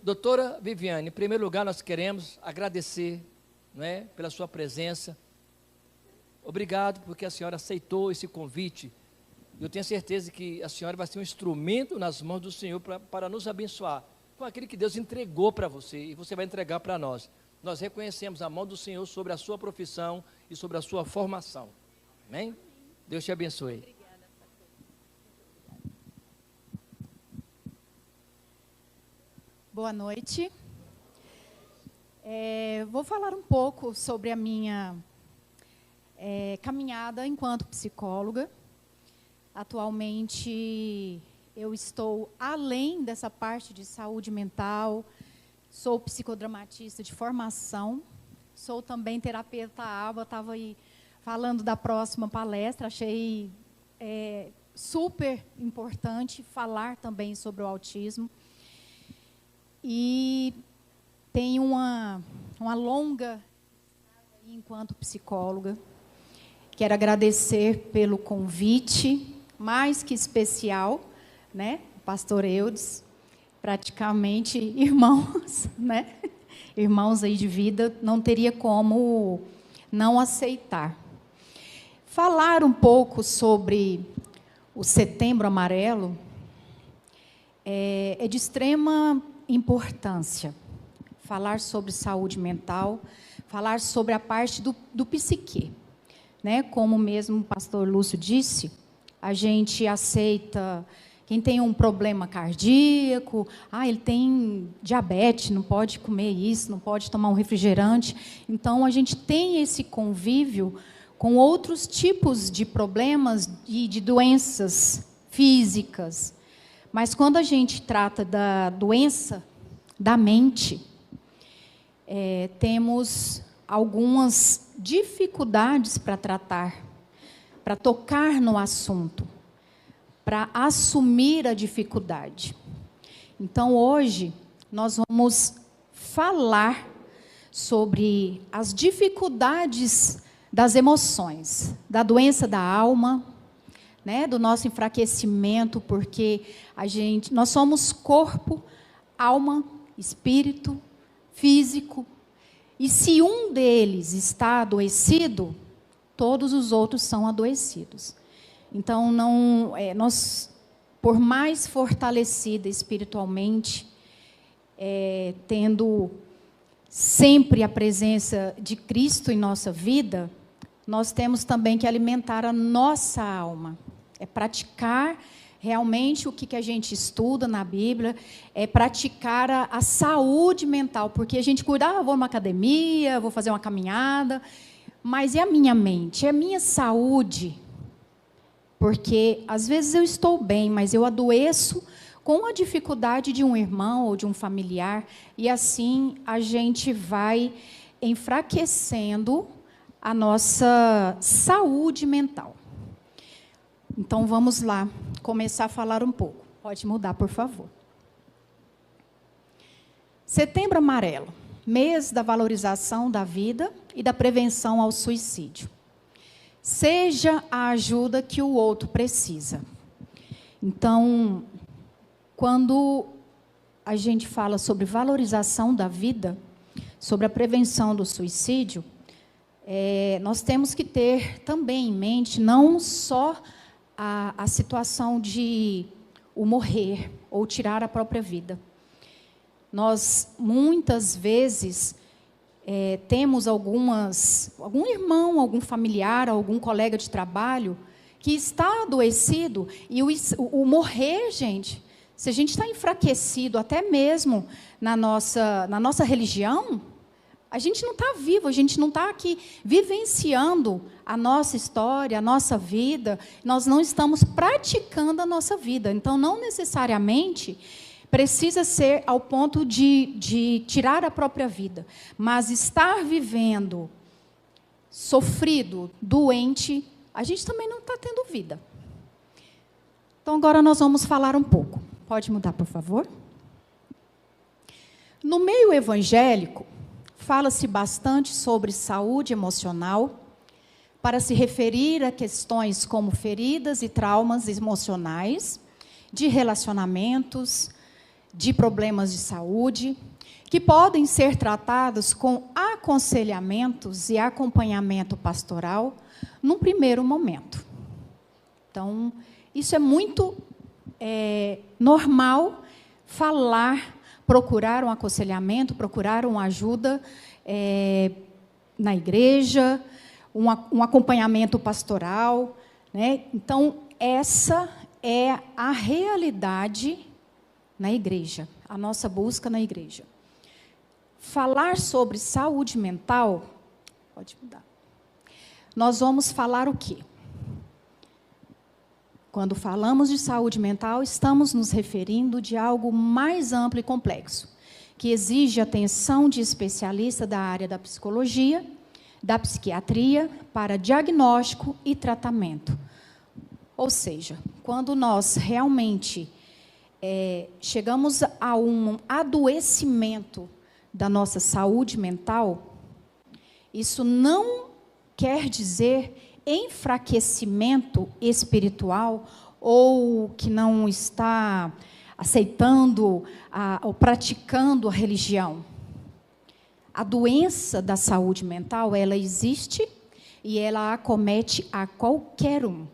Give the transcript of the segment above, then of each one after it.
Doutora Viviane, em primeiro lugar, nós queremos agradecer, não é, pela sua presença. Obrigado porque a senhora aceitou esse convite. Eu tenho certeza que a senhora vai ser um instrumento nas mãos do Senhor para nos abençoar com aquilo que Deus entregou para você e você vai entregar para nós. Nós reconhecemos a mão do Senhor sobre a sua profissão e sobre a sua formação. Amém? Deus te abençoe. Boa noite. Vou falar um pouco sobre a minha caminhada enquanto psicóloga. Atualmente, eu estou além dessa parte de saúde mental, sou psicodramatista de formação, sou também terapeuta ABA, estava aí falando da próxima palestra, achei super importante falar também sobre o autismo. E tenho uma longa enquanto psicóloga. Quero agradecer pelo convite, mais que especial, né? Pastor Eudes, praticamente irmãos, né? Irmãos aí de vida, não teria como não aceitar. Falar um pouco sobre o Setembro Amarelo é de extrema importância. Falar sobre saúde mental, falar sobre a parte do psique. Né? Como mesmo o pastor Lúcio disse, a gente aceita quem tem um problema cardíaco, ele tem diabetes, não pode comer isso, não pode tomar um refrigerante. Então, a gente tem esse convívio com outros tipos de problemas e de doenças físicas. Mas, quando a gente trata da doença da mente, temos algumas dificuldades para tratar, para tocar no assunto, para assumir a dificuldade. Então, hoje, nós vamos falar sobre as dificuldades das emoções, da doença da alma, né, do nosso enfraquecimento, porque nós somos corpo, alma, espírito, físico, e se um deles está adoecido, todos os outros são adoecidos. Então, nós, por mais fortalecida espiritualmente, tendo sempre a presença de Cristo em nossa vida, nós temos também que alimentar a nossa alma. É praticar realmente o que a gente estuda na Bíblia, é praticar a saúde mental, porque a gente cuida, vou numa academia, vou fazer uma caminhada, mas e a minha mente? É a minha saúde? Porque, às vezes, eu estou bem, mas eu adoeço com a dificuldade de um irmão ou de um familiar, e assim a gente vai enfraquecendo a nossa saúde mental. Então, vamos lá, começar a falar um pouco. Pode mudar, por favor. Setembro Amarelo, mês da valorização da vida e da prevenção ao suicídio. Seja a ajuda que o outro precisa. Então, quando a gente fala sobre valorização da vida, sobre a prevenção do suicídio, nós temos que ter também em mente não só a situação de o morrer ou tirar a própria vida. Nós, muitas vezes, temos algum irmão, algum familiar, algum colega de trabalho que está adoecido, e o morrer, gente, se a gente está enfraquecido, até mesmo na nossa religião, a gente não está vivo, a gente não está aqui vivenciando a nossa história, a nossa vida, nós não estamos praticando a nossa vida. Então, não necessariamente precisa ser ao ponto de tirar a própria vida, mas estar vivendo sofrido, doente, a gente também não está tendo vida. Então, agora nós vamos falar um pouco. Pode mudar, por favor? No meio evangélico, fala-se bastante sobre saúde emocional, para se referir a questões como feridas e traumas emocionais, de relacionamentos, de problemas de saúde, que podem ser tratados com aconselhamentos e acompanhamento pastoral num primeiro momento. Então, isso é muito normal falar, procurar um aconselhamento, procurar uma ajuda na igreja, um acompanhamento pastoral, né? Então, essa é a realidade na igreja, a nossa busca na igreja. Falar sobre saúde mental, pode mudar. Nós vamos falar o quê? Quando falamos de saúde mental, estamos nos referindo de algo mais amplo e complexo, que exige atenção de especialista da área da psicologia, da psiquiatria, para diagnóstico e tratamento. Ou seja, quando nós realmente chegamos a um adoecimento da nossa saúde mental, isso não quer dizer enfraquecimento espiritual ou que não está aceitando ou praticando a religião. A doença da saúde mental, ela existe e ela acomete a qualquer um,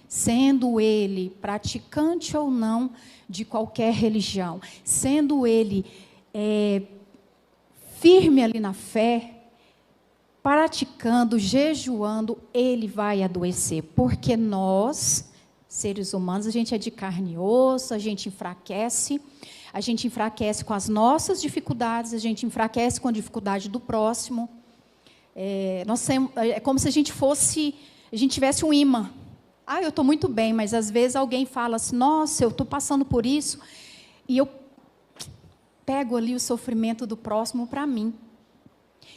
sendo ele praticante ou não de qualquer religião, sendo ele firme ali na fé, praticando, jejuando, ele vai adoecer, porque nós, seres humanos, a gente é de carne e osso, a gente enfraquece com as nossas dificuldades, a gente enfraquece com a dificuldade do próximo. É como se a gente tivesse um imã. Eu estou muito bem, mas às vezes alguém fala assim, nossa, eu estou passando por isso, e eu pego ali o sofrimento do próximo para mim.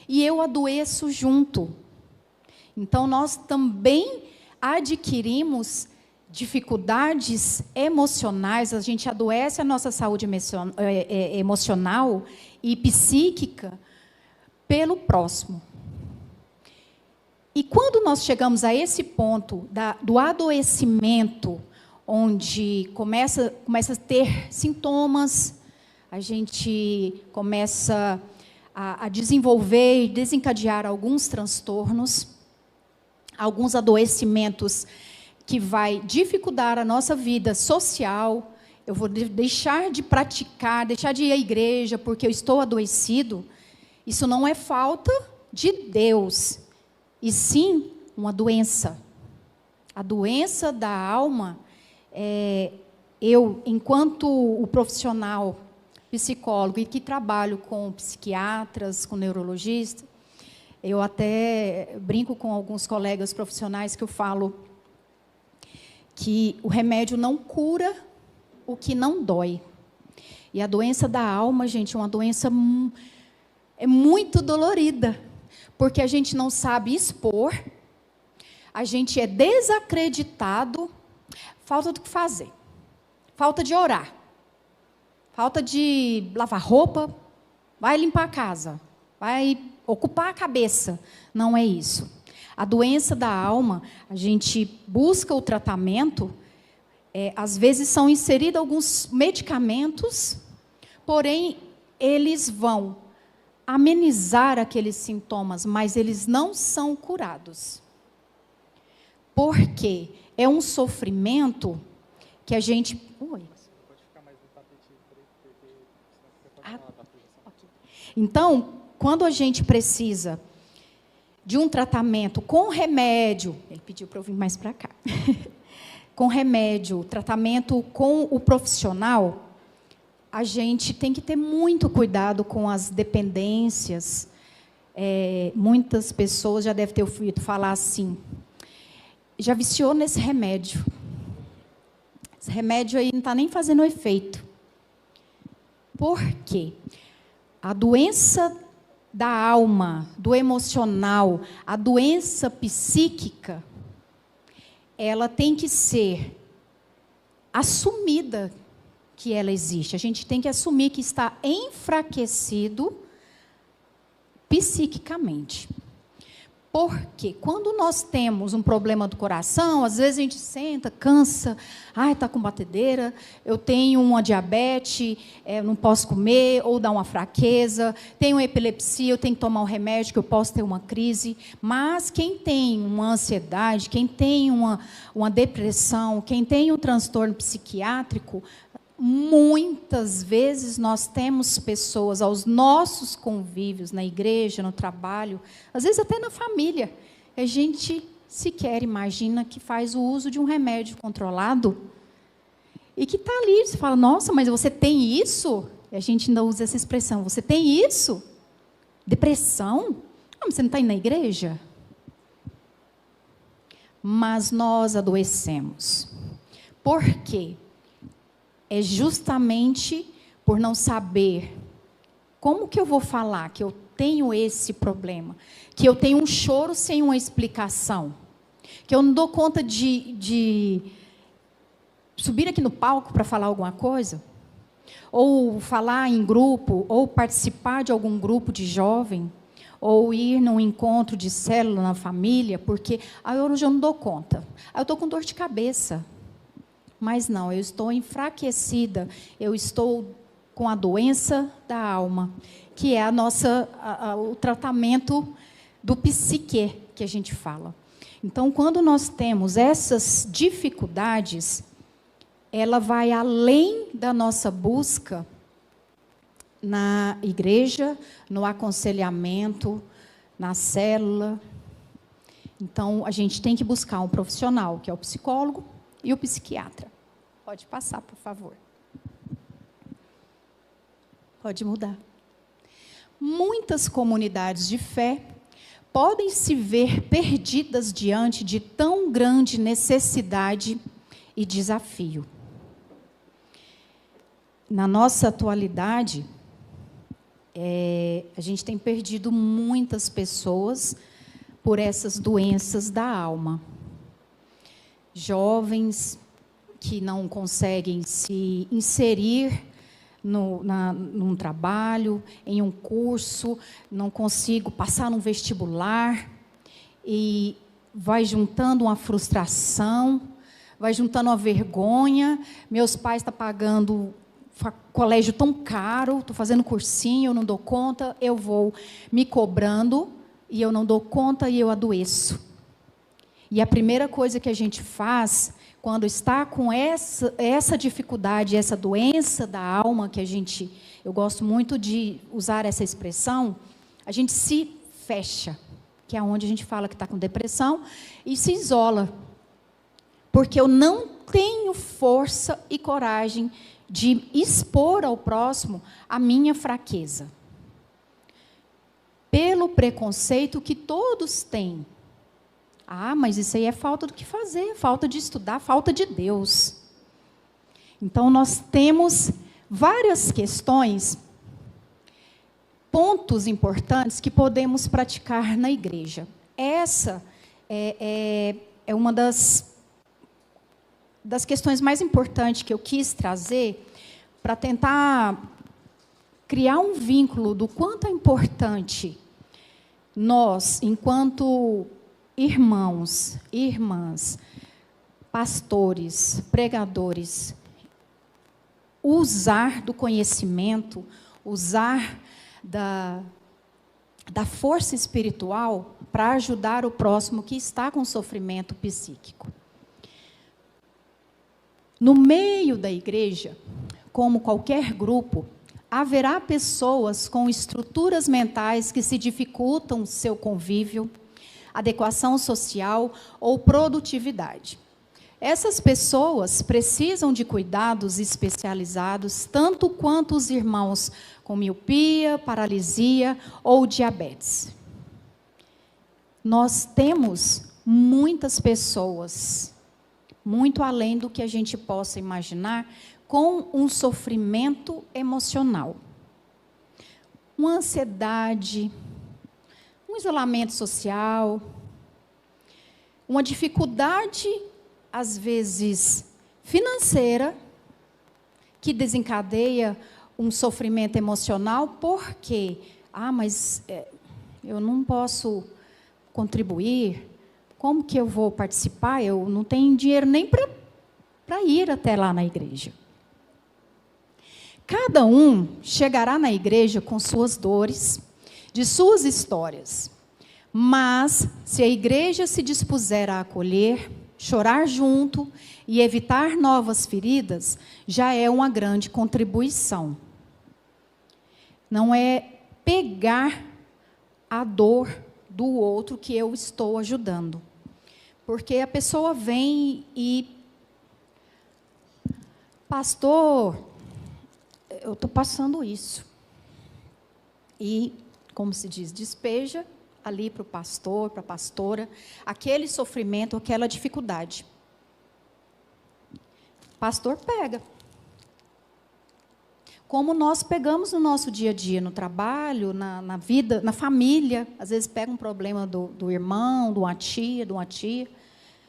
E eu adoeço junto. Então, nós também adquirimos dificuldades emocionais, a gente adoece a nossa saúde emocional e psíquica pelo próximo. E quando nós chegamos a esse ponto do adoecimento, onde começa a ter sintomas, a gente começa a desenvolver e desencadear alguns transtornos, alguns adoecimentos que vai dificultar a nossa vida social. Eu vou deixar de praticar, deixar de ir à igreja porque eu estou adoecido. Isso não é falta de Deus, e sim uma doença. A doença da alma, eu, enquanto o profissional psicólogo e que trabalho com psiquiatras, com neurologistas, eu até brinco com alguns colegas profissionais que eu falo que o remédio não cura o que não dói. E a doença da alma, gente, é uma doença muito dolorida, porque a gente não sabe expor, a gente é desacreditado, falta do que fazer, falta de orar, falta de lavar roupa, vai limpar a casa, vai ocupar a cabeça. Não é isso. A doença da alma, a gente busca o tratamento, às vezes são inseridos alguns medicamentos, porém, eles vão amenizar aqueles sintomas, mas eles não são curados. Porque é um sofrimento que a gente... Então, quando a gente precisa de um tratamento com remédio, ele pediu para eu vir mais para cá, com remédio, tratamento com o profissional, a gente tem que ter muito cuidado com as dependências. Muitas pessoas já devem ter ouvido falar assim, já viciou nesse remédio. Esse remédio aí não está nem fazendo efeito. Por quê? A doença da alma, do emocional, a doença psíquica, ela tem que ser assumida que ela existe. A gente tem que assumir que está enfraquecido psiquicamente. Porque quando nós temos um problema do coração, às vezes a gente senta, cansa, ai, está com batedeira, eu tenho uma diabetes, não posso comer, ou dá uma fraqueza, tenho uma epilepsia, eu tenho que tomar um remédio, que eu posso ter uma crise. Mas quem tem uma ansiedade, quem tem uma depressão, quem tem um transtorno psiquiátrico, muitas vezes nós temos pessoas aos nossos convívios, na igreja, no trabalho, às vezes até na família, a gente sequer imagina que faz o uso de um remédio controlado e que está ali. Você fala, nossa, mas você tem isso? E a gente ainda usa essa expressão, você tem isso? Depressão? Ah, mas você não está indo na igreja? Mas nós adoecemos. Por quê? É justamente por não saber como que eu vou falar que eu tenho esse problema, que eu tenho um choro sem uma explicação, que eu não dou conta de subir aqui no palco para falar alguma coisa, ou falar em grupo, ou participar de algum grupo de jovem, ou ir num encontro de célula na família, porque hoje eu não dou conta, eu estou com dor de cabeça. Mas não, eu estou enfraquecida, eu estou com a doença da alma, que é o tratamento do psique que a gente fala. Então, quando nós temos essas dificuldades, ela vai além da nossa busca na igreja, no aconselhamento, na célula. Então, a gente tem que buscar um profissional, que é o psicólogo, e o psiquiatra. Pode passar, por favor. Pode mudar. Muitas comunidades de fé podem se ver perdidas diante de tão grande necessidade e desafio. Na nossa atualidade, a gente tem perdido muitas pessoas por essas doenças da alma. Jovens que não conseguem se inserir num trabalho, em um curso, não consigo passar num vestibular, e vai juntando uma frustração, vai juntando uma vergonha. Meus pais estão pagando colégio tão caro, estou fazendo cursinho, eu não dou conta, eu vou me cobrando, e eu não dou conta e eu adoeço. E a primeira coisa que a gente faz, quando está com essa dificuldade, essa doença da alma, eu gosto muito de usar essa expressão, a gente se fecha, que é onde a gente fala que está com depressão, e se isola. Porque eu não tenho força e coragem de expor ao próximo a minha fraqueza. Pelo preconceito que todos têm. Ah, mas isso aí é falta do que fazer, falta de estudar, falta de Deus. Então, nós temos várias questões, pontos importantes que podemos praticar na igreja. Essa é uma das questões mais importantes que eu quis trazer para tentar criar um vínculo do quanto é importante nós, enquanto irmãos, irmãs, pastores, pregadores, usar do conhecimento, usar da força espiritual para ajudar o próximo que está com sofrimento psíquico. No meio da igreja, como qualquer grupo, haverá pessoas com estruturas mentais que se dificultam seu convívio, adequação social ou produtividade. Essas pessoas precisam de cuidados especializados, tanto quanto os irmãos com miopia, paralisia ou diabetes. Nós temos muitas pessoas, muito além do que a gente possa imaginar, com um sofrimento emocional. Uma ansiedade, um isolamento social, uma dificuldade, às vezes, financeira, que desencadeia um sofrimento emocional, porque, mas eu não posso contribuir? Como que eu vou participar? Eu não tenho dinheiro nem para ir até lá na igreja. Cada um chegará na igreja com suas dores, de suas histórias. Mas, se a igreja se dispuser a acolher, chorar junto e evitar novas feridas, já é uma grande contribuição. Não é pegar a dor do outro que eu estou ajudando. Porque a pessoa vem e... Pastor, eu estou passando isso. E, como se diz, despeja ali para o pastor, para a pastora, aquele sofrimento, aquela dificuldade. O pastor pega. Como nós pegamos no nosso dia a dia, no trabalho, na vida, na família. Às vezes pega um problema do irmão, de uma tia,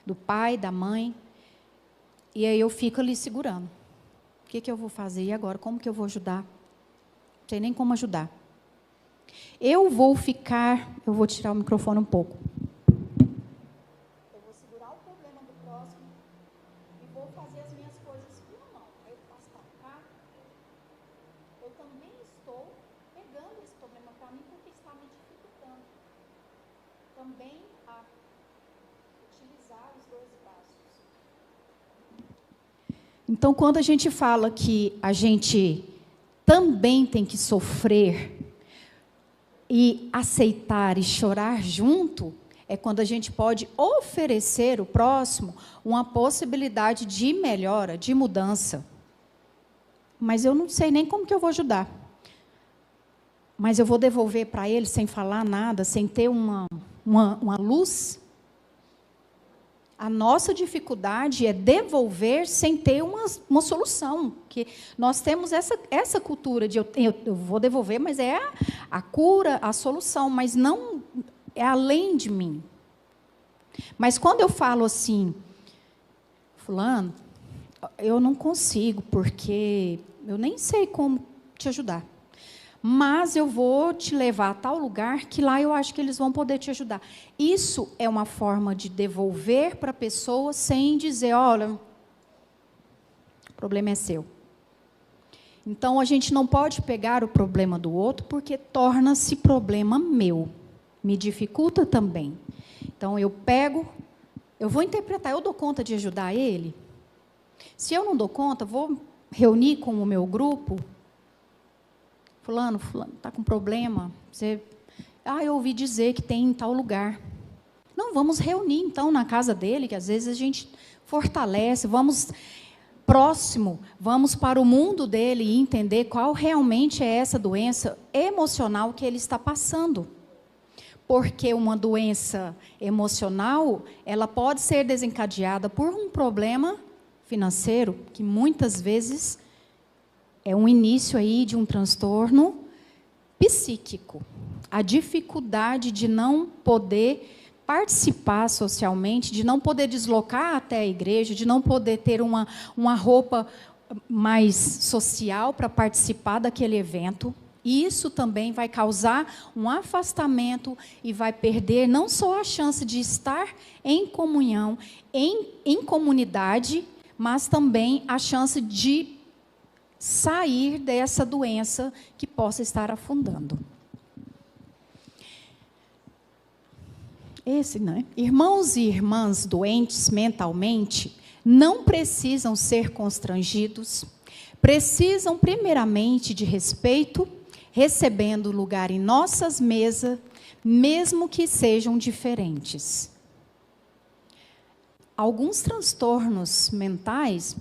do pai, da mãe. E aí eu fico ali segurando. O que eu vou fazer? E agora? Como que eu vou ajudar? Não sei nem como ajudar. Eu vou tirar o microfone um pouco. Eu vou segurar o problema do próximo e vou fazer as minhas coisas com a mão. Aí eu passo para cá. Eu também estou pegando esse problema para mim porque está me dificultando. Também a utilizar os dois braços. Então, quando a gente fala que a gente também tem que sofrer e aceitar e chorar junto, é quando a gente pode oferecer ao próximo uma possibilidade de melhora, de mudança. Mas eu não sei nem como que eu vou ajudar. Mas eu vou devolver para ele sem falar nada, sem ter uma luz. A nossa dificuldade é devolver sem ter uma solução. Que nós temos essa cultura de eu vou devolver, mas é a cura, a solução, mas não é além de mim. Mas quando eu falo assim, fulano, eu não consigo, porque eu nem sei como te ajudar. Mas eu vou te levar a tal lugar que lá eu acho que eles vão poder te ajudar. Isso é uma forma de devolver para a pessoa sem dizer, olha, o problema é seu. Então, a gente não pode pegar o problema do outro porque torna-se problema meu. Me dificulta também. Então, eu vou interpretar, eu dou conta de ajudar ele? Se eu não dou conta, vou reunir com o meu grupo. Fulano, está com problema. Eu ouvi dizer que tem em tal lugar. Não, vamos reunir, então, na casa dele, que às vezes a gente fortalece, vamos próximo, vamos para o mundo dele e entender qual realmente é essa doença emocional que ele está passando. Porque uma doença emocional, ela pode ser desencadeada por um problema financeiro, que muitas vezes é um início aí de um transtorno psíquico. A dificuldade de não poder participar socialmente, de não poder deslocar até a igreja, de não poder ter uma roupa mais social para participar daquele evento. E isso também vai causar um afastamento e vai perder não só a chance de estar em comunhão, em comunidade, mas também a chance de sair dessa doença que possa estar afundando. Irmãos e irmãs doentes mentalmente não precisam ser constrangidos, precisam primeiramente de respeito, recebendo lugar em nossas mesas, mesmo que sejam diferentes. Alguns transtornos mentais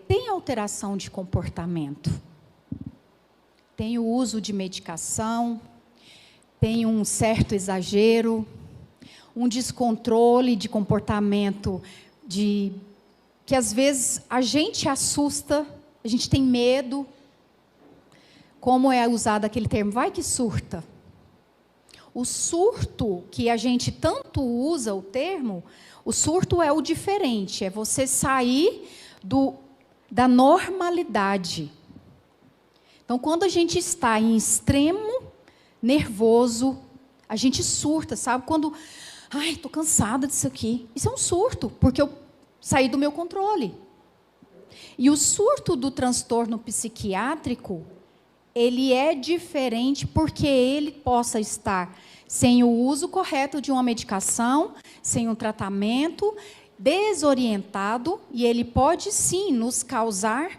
têm alteração de comportamento, tem o uso de medicação, tem um certo exagero, um descontrole de comportamento, que às vezes a gente assusta, a gente tem medo, como é usado aquele termo, vai que surta. O surto, que a gente tanto usa o termo, o surto é o diferente, é você sair da normalidade. Então, quando a gente está em extremo nervoso, A gente surta, sabe? Quando, ai, estou cansada disso aqui. Isso é um surto, porque eu saí do meu controle. E o surto do transtorno psiquiátrico, ele é diferente porque ele possa estar sem o uso correto de uma medicação, sem um tratamento, desorientado, e ele pode, sim, nos causar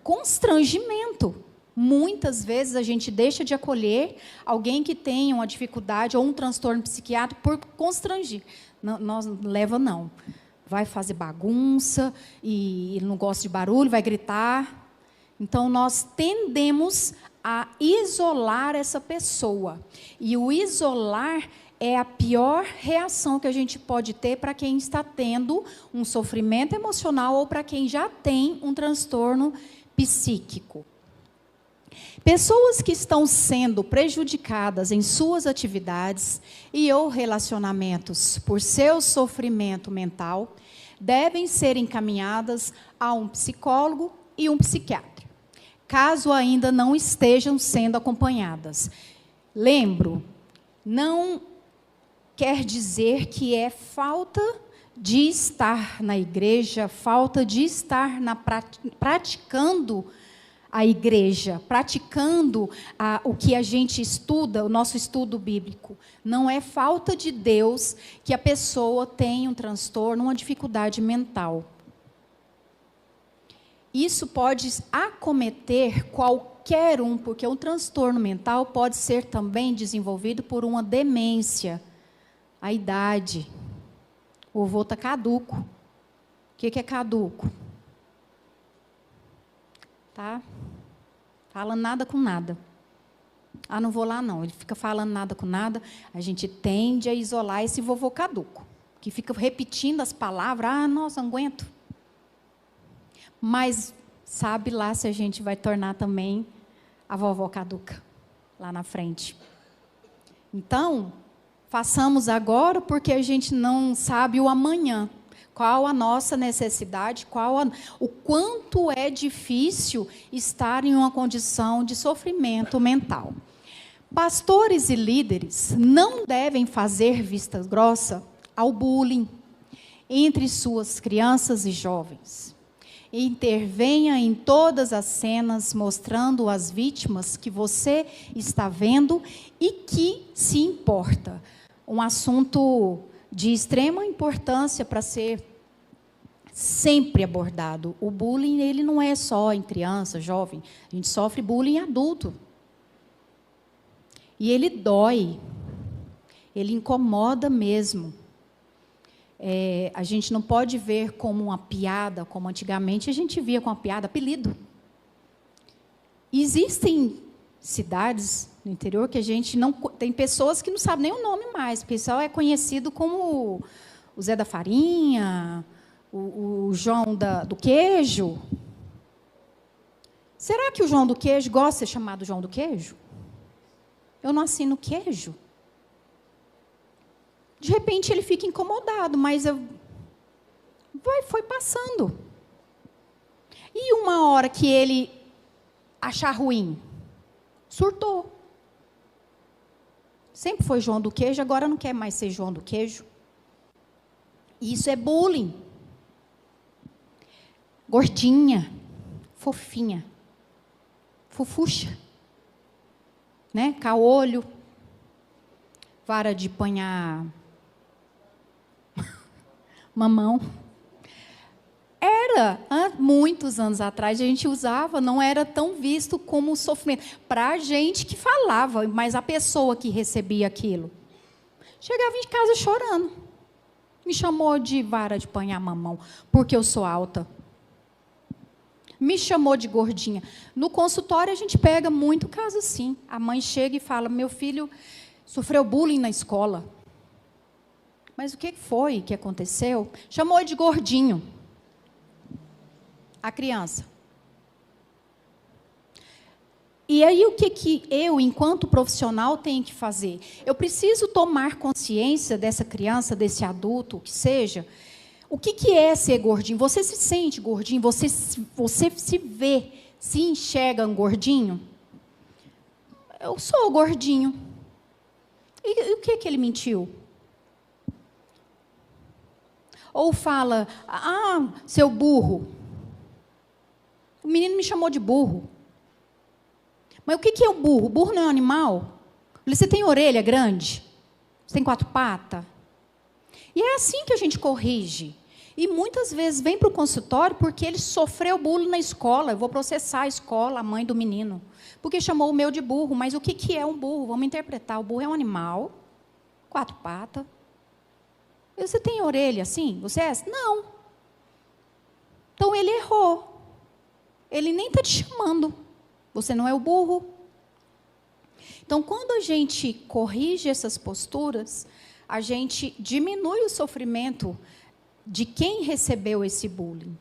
constrangimento. Muitas vezes a gente deixa de acolher alguém que tem uma dificuldade ou um transtorno psiquiátrico por constranger. Nós leva não. Vai fazer bagunça, e ele não gosta de barulho, vai gritar. Então, nós tendemos a isolar essa pessoa. E o isolar é a pior reação que a gente pode ter para quem está tendo um sofrimento emocional ou para quem já tem um transtorno psíquico. Pessoas que estão sendo prejudicadas em suas atividades e ou relacionamentos por seu sofrimento mental devem ser encaminhadas a um psicólogo e um psiquiatra, caso ainda não estejam sendo acompanhadas. Lembro, não quer dizer que é falta de estar na igreja, falta de estar praticando a igreja, praticando o que a gente estuda, o nosso estudo bíblico. Não é falta de Deus que a pessoa tem um transtorno, uma dificuldade mental. Isso pode acometer qualquer um, porque um transtorno mental pode ser também desenvolvido por uma demência, a idade. O avô está caduco. O que é caduco? Tá? Falando nada com nada. Ah, não vou lá não. Ele fica falando nada com nada. A gente tende a isolar esse vovô caduco, que fica repetindo as palavras. Ah, nossa, não aguento. Mas sabe lá se a gente vai tornar também a vovó caduca, lá na frente. Então, façamos agora, porque a gente não sabe o amanhã. Qual a nossa necessidade, o quanto é difícil estar em uma condição de sofrimento mental. Pastores e líderes não devem fazer vista grossa ao bullying entre suas crianças e jovens. Intervenha em todas as cenas, mostrando às vítimas que você está vendo e que se importa. Um assunto de extrema importância para ser sempre abordado. O bullying, ele não é só em criança, jovem. A gente sofre bullying em adulto. E ele dói. Ele incomoda mesmo. A gente não pode ver como uma piada, como antigamente a gente via com a piada, apelido. Existem cidades no interior que a gente não... Tem pessoas que não sabem nem o nome mais. O pessoal é conhecido como o Zé da Farinha, o João do Queijo. Será que o João do Queijo gosta de ser chamado João do Queijo? Eu não assino queijo. De repente ele fica incomodado, mas foi passando. E uma hora que ele achar ruim, surtou. Sempre foi João do Queijo, agora não quer mais ser João do Queijo. Isso é bullying. Gordinha, fofinha, fofucha, né? Caolho, vara de panhar mamão. Era, há muitos anos atrás, a gente usava, não era tão visto como sofrimento. Para a gente que falava, mas a pessoa que recebia aquilo. Chegava em casa chorando. Me chamou de vara de panhar mamão, porque eu sou alta. Me chamou de gordinha. No consultório, a gente pega muito caso assim. A mãe chega e fala, meu filho sofreu bullying na escola. Mas o que foi que aconteceu? Chamou de gordinho. A criança. E aí, o que eu, enquanto profissional, tenho que fazer? Eu preciso tomar consciência dessa criança, desse adulto, que seja. O que é ser gordinho? Você se sente gordinho? Você se vê, se enxerga um gordinho? Eu sou gordinho. E o que ele mentiu? Ou fala, seu burro. O menino me chamou de burro. Mas o que é o burro? O burro não é um animal? Você tem orelha grande? Você tem 4 patas? E é assim que a gente corrige. E muitas vezes vem para o consultório porque ele sofreu bullying na escola. Eu vou processar a escola, a mãe do menino. Porque chamou o meu de burro. Mas o que é um burro? Vamos interpretar. O burro é um animal, 4 patas. E você tem orelha assim? Você é? Não. Então ele errou. Ele nem está te chamando. Você não é o burro. Então, quando a gente corrige essas posturas, a gente diminui o sofrimento de quem recebeu esse bullying.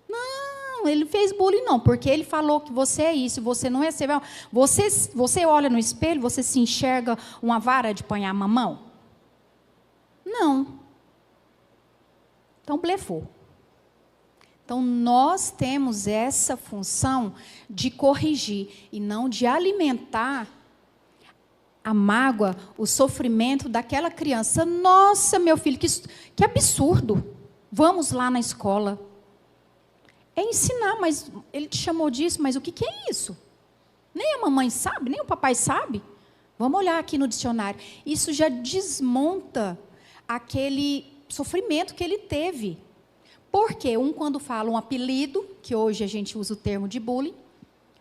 Não, ele fez bullying não, porque ele falou que você é isso, você não recebeu. Você olha no espelho, você se enxerga uma vara de apanhar mamão? Não. Então, blefou. Então, nós temos essa função de corrigir e não de alimentar a mágoa, o sofrimento daquela criança. Nossa, meu filho, que absurdo. Vamos lá na escola. É ensinar, mas ele te chamou disso, mas o que é isso? Nem a mamãe sabe, nem o papai sabe. Vamos olhar aqui no dicionário. Isso já desmonta aquele sofrimento que ele teve. Porque quando fala um apelido, que hoje a gente usa o termo de bullying,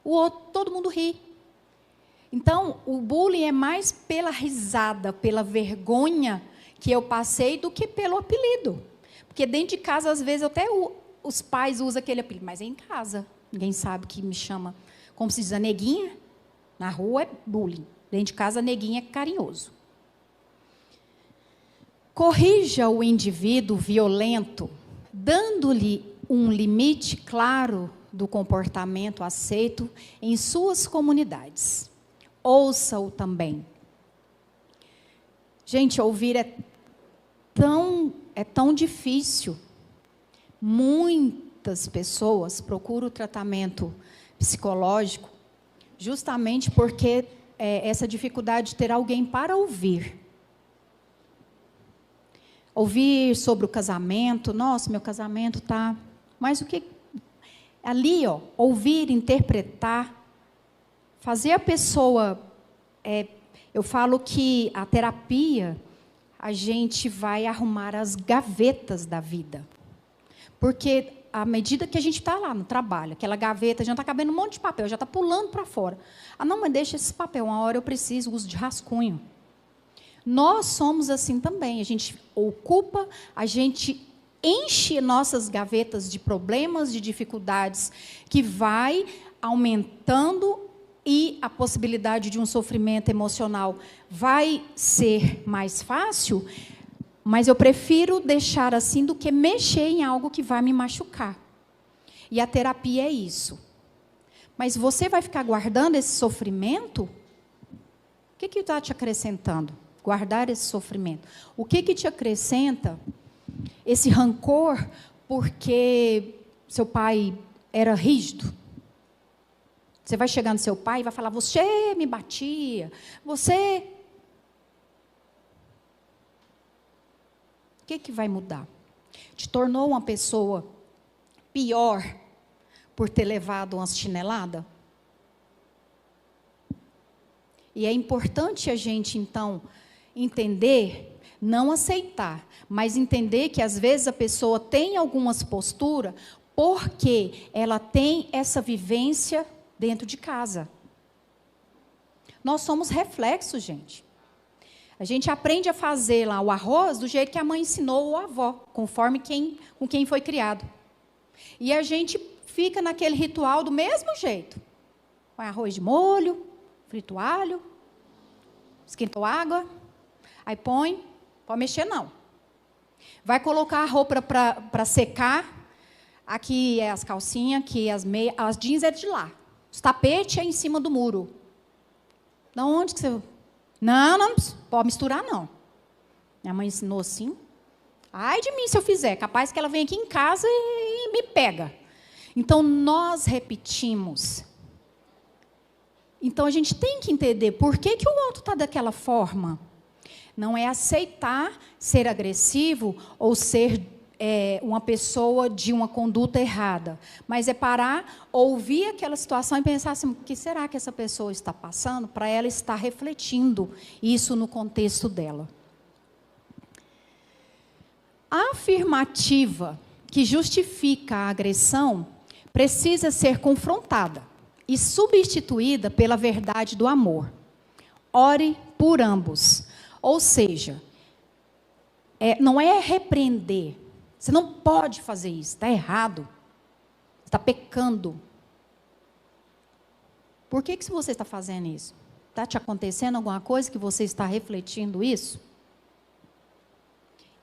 o outro, todo mundo ri. Então, o bullying é mais pela risada, pela vergonha que eu passei, do que pelo apelido. Porque dentro de casa, às vezes, até os pais usam aquele apelido, mas é em casa. Ninguém sabe que me chama, como se diz, a neguinha. Na rua é bullying. Dentro de casa, a neguinha é carinhoso. Corrija o indivíduo violento, dando-lhe um limite claro do comportamento aceito em suas comunidades. Ouça-o também. Gente, ouvir é tão difícil. Muitas pessoas procuram o tratamento psicológico justamente porque essa dificuldade de ter alguém para ouvir. Ouvir sobre o casamento. Nossa, meu casamento está... Mas o que... Ali, ouvir, interpretar, fazer a pessoa... eu falo que a terapia, a gente vai arrumar as gavetas da vida. Porque à medida que a gente está lá no trabalho, aquela gaveta, já está cabendo um monte de papel, já está pulando para fora. Não, mas deixa esse papel, uma hora eu preciso, uso de rascunho. Nós somos assim também, a gente ocupa, a gente enche nossas gavetas de problemas, de dificuldades, que vai aumentando e a possibilidade de um sofrimento emocional vai ser mais fácil, mas eu prefiro deixar assim do que mexer em algo que vai me machucar. E a terapia é isso. Mas você vai ficar guardando esse sofrimento? O que está te acrescentando? Guardar esse sofrimento. O que te acrescenta esse rancor porque seu pai era rígido? Você vai chegar no seu pai e vai falar, você me batia, você... O que vai mudar? Te tornou uma pessoa pior por ter levado uma chinelada? E é importante a gente, então, entender, não aceitar, mas entender que, às vezes, a pessoa tem algumas posturas porque ela tem essa vivência dentro de casa. Nós somos reflexos, gente. A gente aprende a fazer lá o arroz do jeito que a mãe ensinou ou a avó, conforme com quem foi criado. E a gente fica naquele ritual do mesmo jeito. Põe arroz de molho, frito alho, esquentou água, aí põe, pode mexer não. Vai colocar a roupa para secar, aqui é as calcinhas, aqui as meias, as jeans é de lá. Os tapetes é em cima do muro. Da onde que você... Não pode misturar, não. Minha mãe ensinou assim. Ai de mim se eu fizer. Capaz que ela vem aqui em casa e me pega. Então, nós repetimos. Então, a gente tem que entender por que o outro está daquela forma. Não é aceitar ser agressivo ou ser uma pessoa de uma conduta errada, mas é parar, ouvir aquela situação e pensar assim, o que será que essa pessoa está passando, para ela estar refletindo isso no contexto dela. A afirmativa que justifica a agressão precisa ser confrontada e substituída pela verdade do amor. Ore por ambos. Ou seja, não é repreender. Você não pode fazer isso, está errado. Está pecando. Por que você está fazendo isso? Está te acontecendo alguma coisa que você está refletindo isso?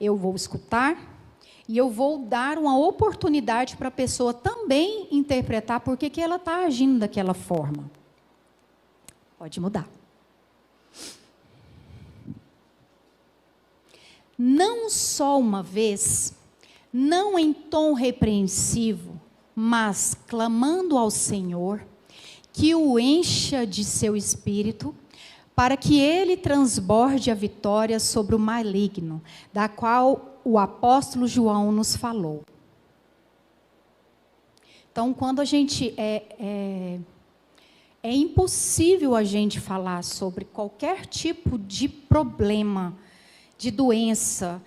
Eu vou escutar e eu vou dar uma oportunidade para a pessoa também interpretar por que ela está agindo daquela forma. Pode mudar. Não só uma vez, não em tom repreensivo, mas clamando ao Senhor, que o encha de seu espírito, para que ele transborde a vitória sobre o maligno, da qual o apóstolo João nos falou. Então, quando a gente é impossível a gente falar sobre qualquer tipo de problema, de doença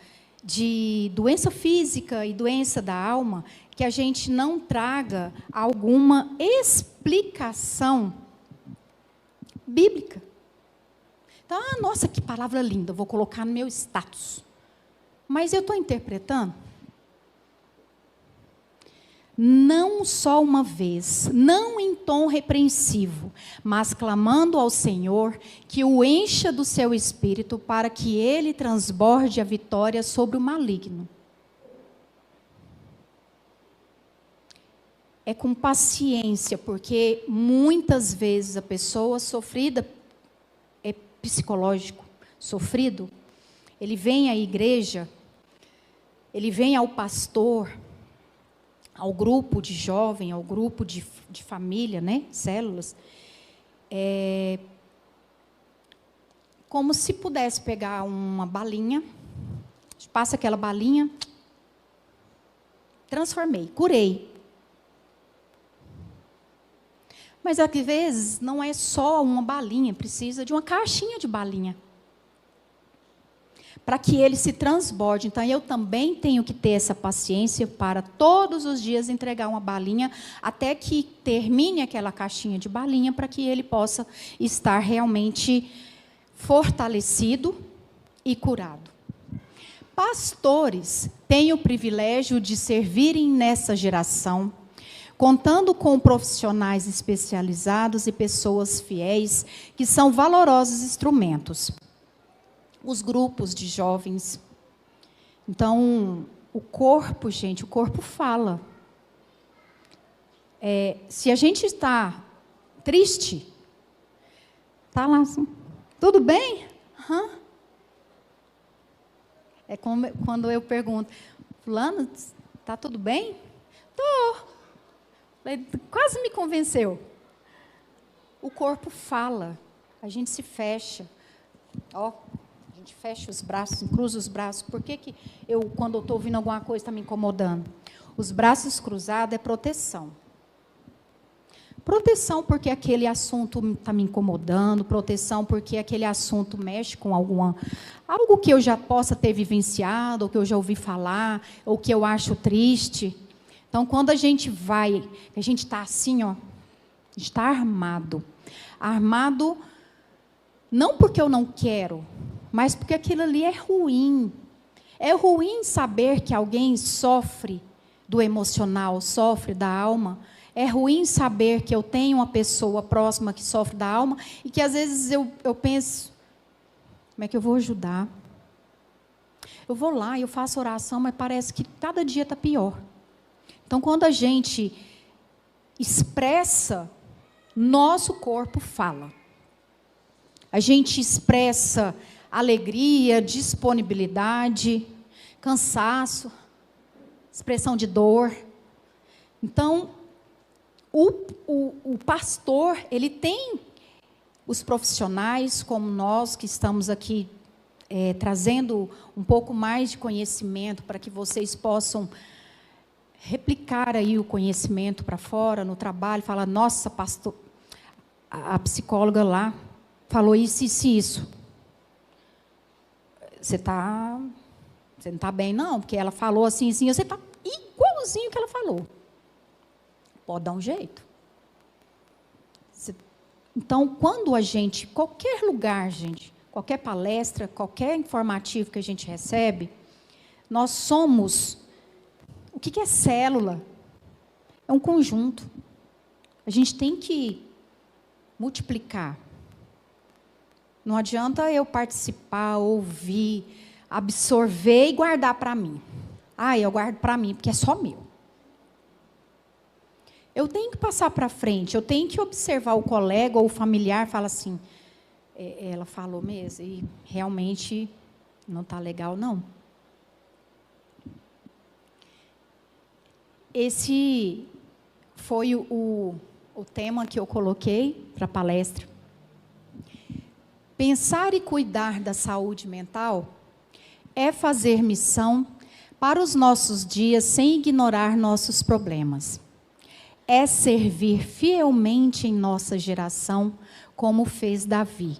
física e doença da alma, que a gente não traga alguma explicação bíblica. Então, nossa, que palavra linda, vou colocar no meu status. Mas eu estou interpretando? Não só uma vez, não em tom repreensivo, mas clamando ao Senhor que o encha do seu espírito para que ele transborde a vitória sobre o maligno. É com paciência, porque muitas vezes a pessoa sofrida, psicológico, sofrido, ele vem à igreja, ele vem ao pastor, ao grupo de jovem, ao grupo de família, né, células, como se pudesse pegar uma balinha, passa aquela balinha, transformei, curei. Mas, às vezes, não é só uma balinha, precisa de uma caixinha de balinha. Para que ele se transborde. Então, eu também tenho que ter essa paciência para todos os dias entregar uma balinha, até que termine aquela caixinha de balinha, para que ele possa estar realmente fortalecido e curado. Pastores têm o privilégio de servirem nessa geração, contando com profissionais especializados e pessoas fiéis, que são valorosos instrumentos. Os grupos de jovens. Então, o corpo, gente, o corpo fala. Se a gente está triste, está lá assim, tudo bem? Uhum. É como quando eu pergunto, fulano, está tudo bem? Estou. Quase me convenceu. O corpo fala, a gente se fecha. A gente fecha os braços, cruza os braços. Por que quando eu estou ouvindo alguma coisa, está me incomodando? Os braços cruzados é proteção. Proteção porque aquele assunto está me incomodando, proteção porque aquele assunto mexe com algo que eu já possa ter vivenciado, ou que eu já ouvi falar, ou que eu acho triste. Então, quando a gente está assim, a gente está armado. Armado não porque eu não quero, mas porque aquilo ali é ruim. É ruim saber que alguém sofre do emocional, sofre da alma. É ruim saber que eu tenho uma pessoa próxima que sofre da alma e que, às vezes, eu penso, como é que eu vou ajudar? Eu vou lá, eu faço oração, mas parece que cada dia está pior. Então, quando a gente expressa, nosso corpo fala. A gente expressa alegria, disponibilidade, cansaço, expressão de dor. Então, o pastor, ele tem os profissionais, como nós que estamos aqui trazendo um pouco mais de conhecimento para que vocês possam replicar aí o conhecimento para fora, no trabalho, falar, nossa, pastor, a psicóloga lá falou isso, isso e isso. Você não está bem, não, porque ela falou assim, assim, você está igualzinho que ela falou. Pode dar um jeito. Então, quando a gente, qualquer lugar, gente, qualquer palestra, qualquer informativo que a gente recebe, nós somos, o que é célula? É um conjunto. A gente tem que multiplicar. Não adianta eu participar, ouvir, absorver e guardar para mim. Eu guardo para mim, porque é só meu. Eu tenho que passar para frente, eu tenho que observar o colega ou o familiar, fala assim, ela falou mesmo, e realmente não está legal, não. Esse foi o tema que eu coloquei para a palestra. Pensar e cuidar da saúde mental é fazer missão para os nossos dias sem ignorar nossos problemas. É servir fielmente em nossa geração, como fez Davi.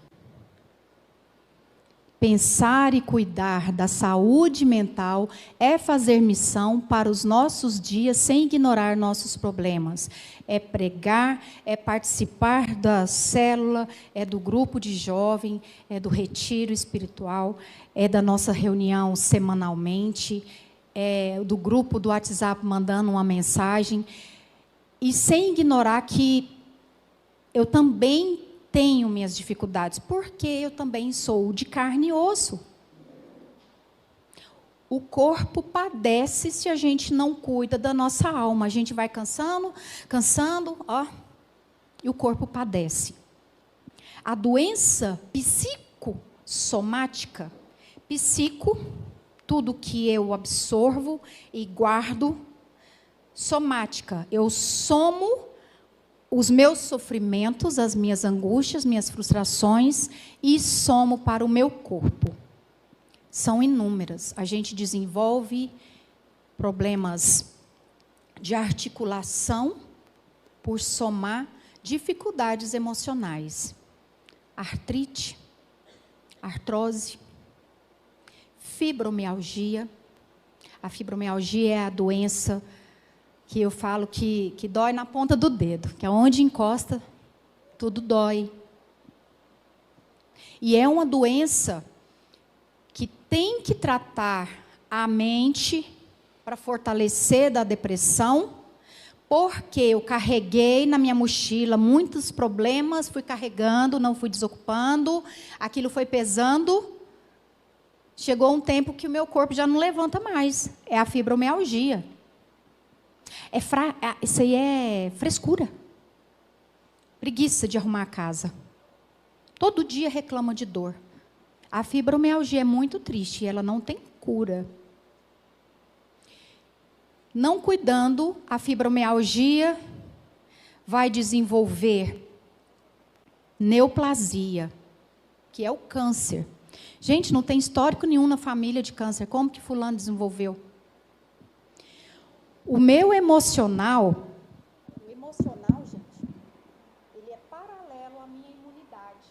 Pensar e cuidar da saúde mental é fazer missão para os nossos dias sem ignorar nossos problemas. É pregar, é participar da célula, é do grupo de jovem, é do retiro espiritual, é da nossa reunião semanalmente, é do grupo do WhatsApp mandando uma mensagem. E sem ignorar que eu também tenho minhas dificuldades, porque eu também sou de carne e osso. O corpo padece se a gente não cuida da nossa alma. A gente vai cansando, e o corpo padece. A doença psicossomática, tudo que eu absorvo e guardo, somática, eu somo os meus sofrimentos, as minhas angústias, minhas frustrações e somo para o meu corpo. São inúmeras. A gente desenvolve problemas de articulação por somar dificuldades emocionais. Artrite, artrose, fibromialgia. A fibromialgia é a doença que eu falo que dói na ponta do dedo, que é onde encosta, tudo dói. E é uma doença que tem que tratar a mente para fortalecer da depressão, porque eu carreguei na minha mochila muitos problemas, fui carregando, não fui desocupando, aquilo foi pesando. Chegou um tempo que o meu corpo já não levanta mais. É a fibromialgia. Isso aí é frescura. Preguiça de arrumar a casa. Todo dia reclama de dor. A fibromialgia é muito triste e ela não tem cura. Não cuidando, a fibromialgia vai desenvolver neoplasia, que é o câncer. Gente, não tem histórico nenhum na família de câncer. Como que fulano desenvolveu? O meu emocional, gente, ele é paralelo à minha imunidade.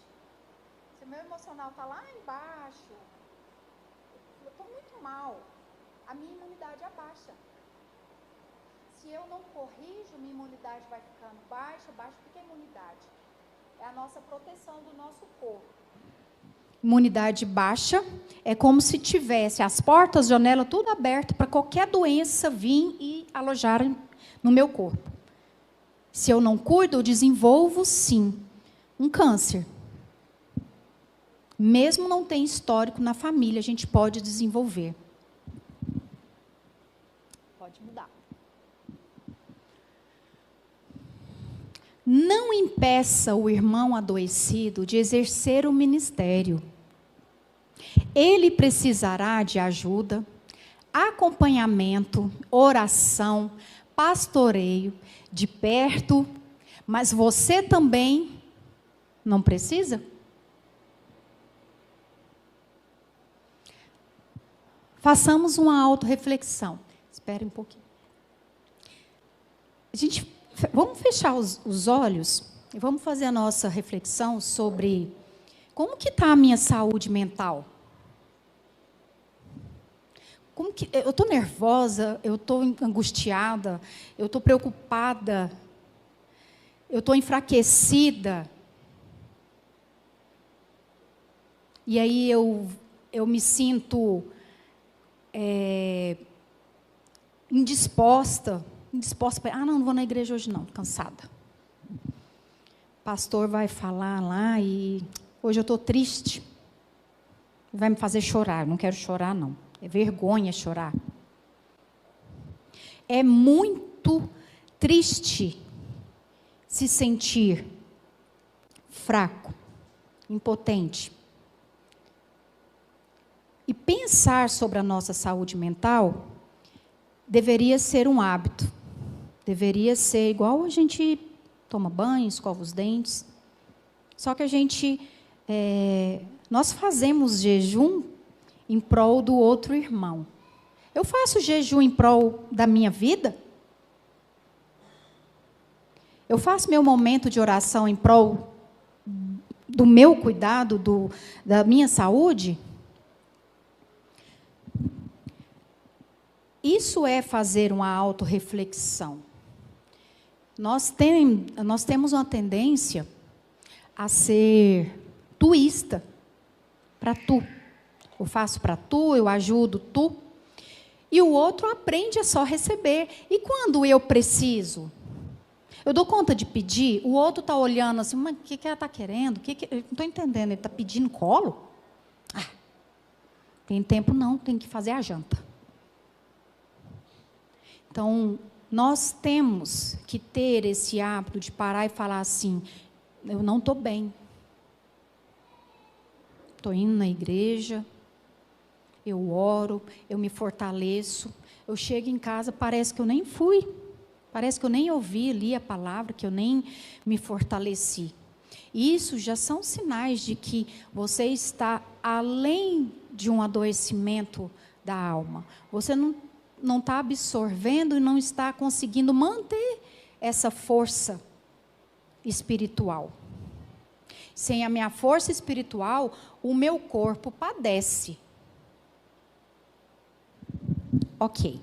Se o meu emocional está lá embaixo, eu estou muito mal, a minha imunidade abaixa. Se eu não corrijo, minha imunidade vai ficando baixa. O que é imunidade? É a nossa proteção do nosso corpo. Imunidade baixa é como se tivesse as portas, janela, tudo aberto para qualquer doença vir e alojar no meu corpo. Se eu não cuido, eu desenvolvo, sim, um câncer. Mesmo não tem histórico na família, a gente pode desenvolver. Pode mudar. Não impeça o irmão adoecido de exercer o ministério. Ele precisará de ajuda, acompanhamento, oração, pastoreio, de perto, mas você também Não precisa? Façamos uma autorreflexão. Espere um pouquinho. Vamos fechar os olhos e vamos fazer a nossa reflexão sobre como que está a minha saúde mental. Eu estou nervosa, eu estou angustiada, eu estou preocupada, eu estou enfraquecida. E aí eu me sinto indisposta para, não vou na igreja hoje não, cansada. O pastor vai falar lá e hoje eu estou triste. Vai me fazer chorar, eu não quero chorar não. É vergonha chorar. É muito triste se sentir fraco, impotente. E pensar sobre a nossa saúde mental deveria ser um hábito. Deveria ser igual a gente toma banho, escova os dentes. Só que nós fazemos jejum em prol do outro irmão. Eu faço jejum em prol da minha vida? Eu faço meu momento de oração em prol do meu cuidado, da minha saúde? Isso é fazer uma autorreflexão. Nós temos uma tendência a ser tuísta, para tu. Eu faço para tu, eu ajudo tu. E o outro aprende a só receber. E quando eu preciso? Eu dou conta de pedir, o outro está olhando assim, mas o que ela está querendo? Eu não estou entendendo, ele está pedindo colo? Tem tempo não, tem que fazer a janta. Então, nós temos que ter esse hábito de parar e falar assim, eu não estou bem. Estou indo na igreja, eu oro, eu me fortaleço, eu chego em casa, parece que eu nem fui, parece que eu nem ouvi ali a palavra, que eu nem me fortaleci. Isso já são sinais de que você está além de um adoecimento da alma. Você não está absorvendo e não está conseguindo manter essa força espiritual. Sem a minha força espiritual, o meu corpo padece. Ok.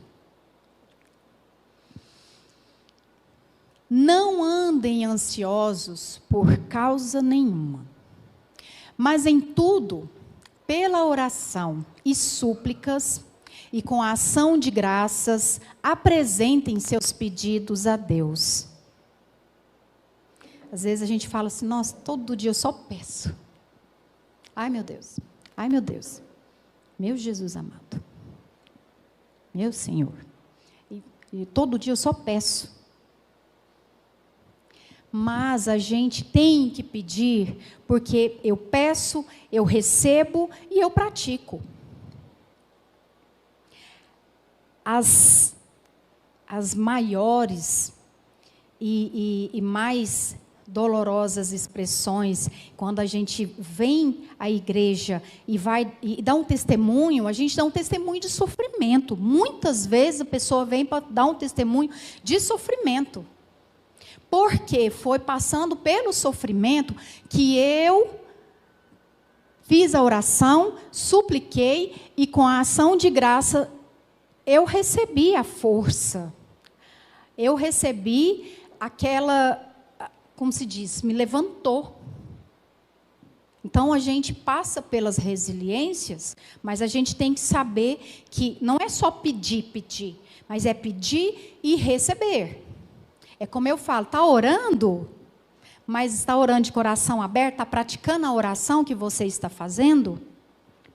Não andem ansiosos por causa nenhuma, mas em tudo, pela oração e súplicas, e com a ação de graças, apresentem seus pedidos a Deus. Às vezes a gente fala assim, nossa, todo dia eu só peço. Ai meu Deus, meu Jesus amado, meu Senhor. E todo dia eu só peço. Mas a gente tem que pedir, porque eu peço, eu recebo e eu pratico. As maiores e mais dolorosas expressões, quando a gente vem à igreja e dá um testemunho, a gente dá um testemunho de sofrimento. Muitas vezes a pessoa vem para dar um testemunho de sofrimento. Porque foi passando pelo sofrimento que eu fiz a oração, supliquei e com a ação de graça eu recebi a força, eu recebi aquela, como se diz, me levantou. Então, a gente passa pelas resiliências, mas a gente tem que saber que não é só pedir, mas é pedir e receber. É como eu falo, está orando, mas está orando de coração aberto, está praticando a oração que você está fazendo?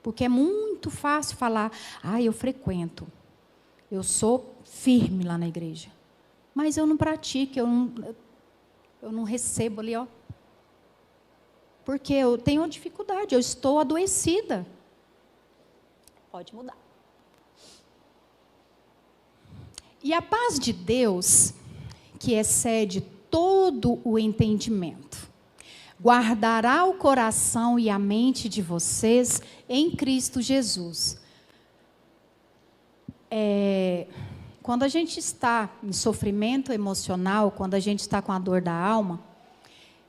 Porque é muito fácil falar, eu frequento. Eu sou firme lá na igreja, mas eu não pratico, eu não recebo ali, porque eu tenho dificuldade, eu estou adoecida. Pode mudar. E a paz de Deus, que excede todo o entendimento, guardará o coração e a mente de vocês em Cristo Jesus. Quando a gente está em sofrimento emocional, quando a gente está com a dor da alma,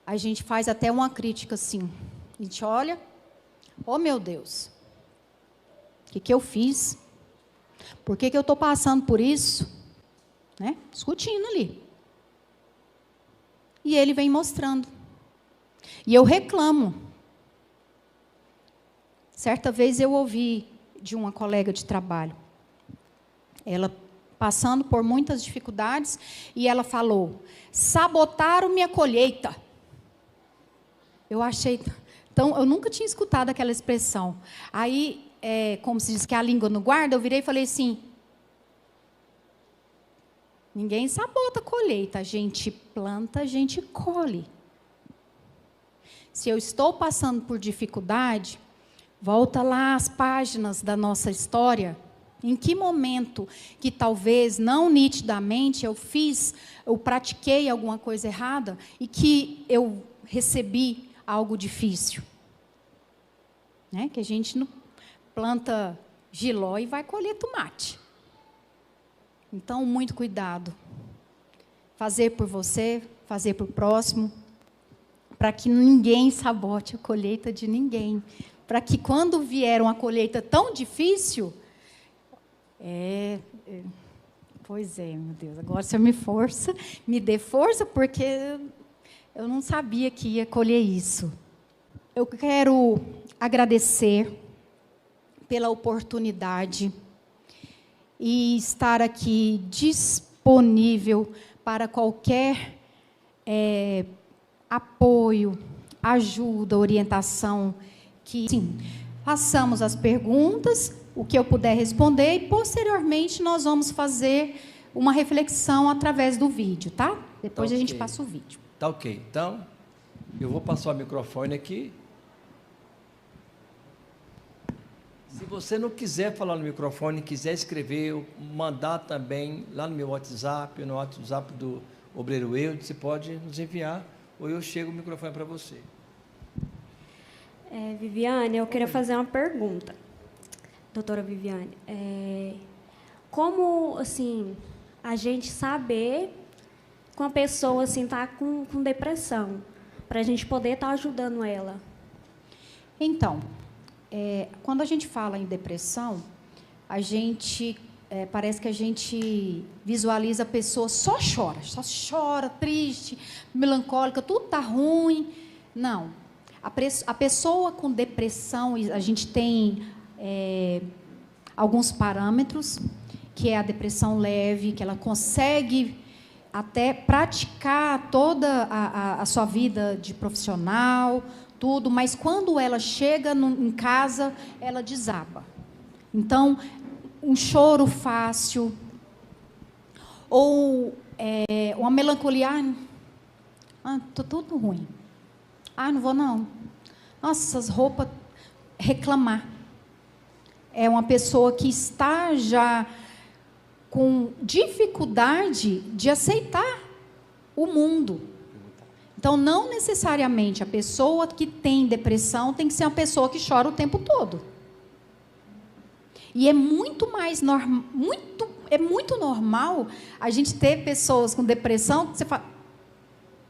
a gente faz até uma crítica assim. A gente olha, oh meu Deus, o que eu fiz? Por que eu estou passando por isso? Né? Discutindo ali. E ele vem mostrando. E eu reclamo. Certa vez eu ouvi de uma colega de trabalho, ela passando por muitas dificuldades, e ela falou: sabotaram minha colheita. Eu achei... Então, eu nunca tinha escutado aquela expressão. Aí, como se diz que a língua não guarda, eu virei e falei assim: ninguém sabota a colheita, a gente planta, a gente colhe. Se eu estou passando por dificuldade, volta lá às páginas da nossa história. Em que momento que talvez, não nitidamente, eu pratiquei alguma coisa errada e que eu recebi algo difícil? Né? Que a gente não planta jiló e vai colher tomate. Então, muito cuidado. Fazer por você, fazer por próximo, para que ninguém sabote a colheita de ninguém. Para que quando vier uma colheita tão difícil... Pois é, meu Deus, agora você me dê força, porque eu não sabia que ia colher isso. Eu quero agradecer pela oportunidade e estar aqui disponível para qualquer apoio, ajuda, orientação, que sim, façamos as perguntas, o que eu puder responder, e posteriormente nós vamos fazer uma reflexão através do vídeo, tá? Depois a gente passa o vídeo. Tá ok. Então, eu vou passar o microfone aqui. Se você não quiser falar no microfone, quiser escrever, mandar também lá no meu WhatsApp, no WhatsApp do Obreiro Eudes, você pode nos enviar, ou eu chego o microfone para você. Viviane, eu queria fazer uma pergunta. Doutora Viviane, como, assim, a gente saber que uma pessoa, assim, está com depressão, para a gente poder estar ajudando ela? Então, quando a gente fala em depressão, a gente, parece que a gente visualiza a pessoa só chora, triste, melancólica, tudo está ruim. Não. A pessoa com depressão, a gente tem... alguns parâmetros, que é a depressão leve, que ela consegue até praticar toda a sua vida de profissional, tudo, mas quando ela chega em casa, ela desaba. Então, um choro fácil, ou uma melancolia, estou tudo ruim, não vou não, nossa, essas roupas, reclamar. É uma pessoa que está já com dificuldade de aceitar o mundo. Então, não necessariamente a pessoa que tem depressão tem que ser uma pessoa que chora o tempo todo. E é muito mais muito normal a gente ter pessoas com depressão que você fala: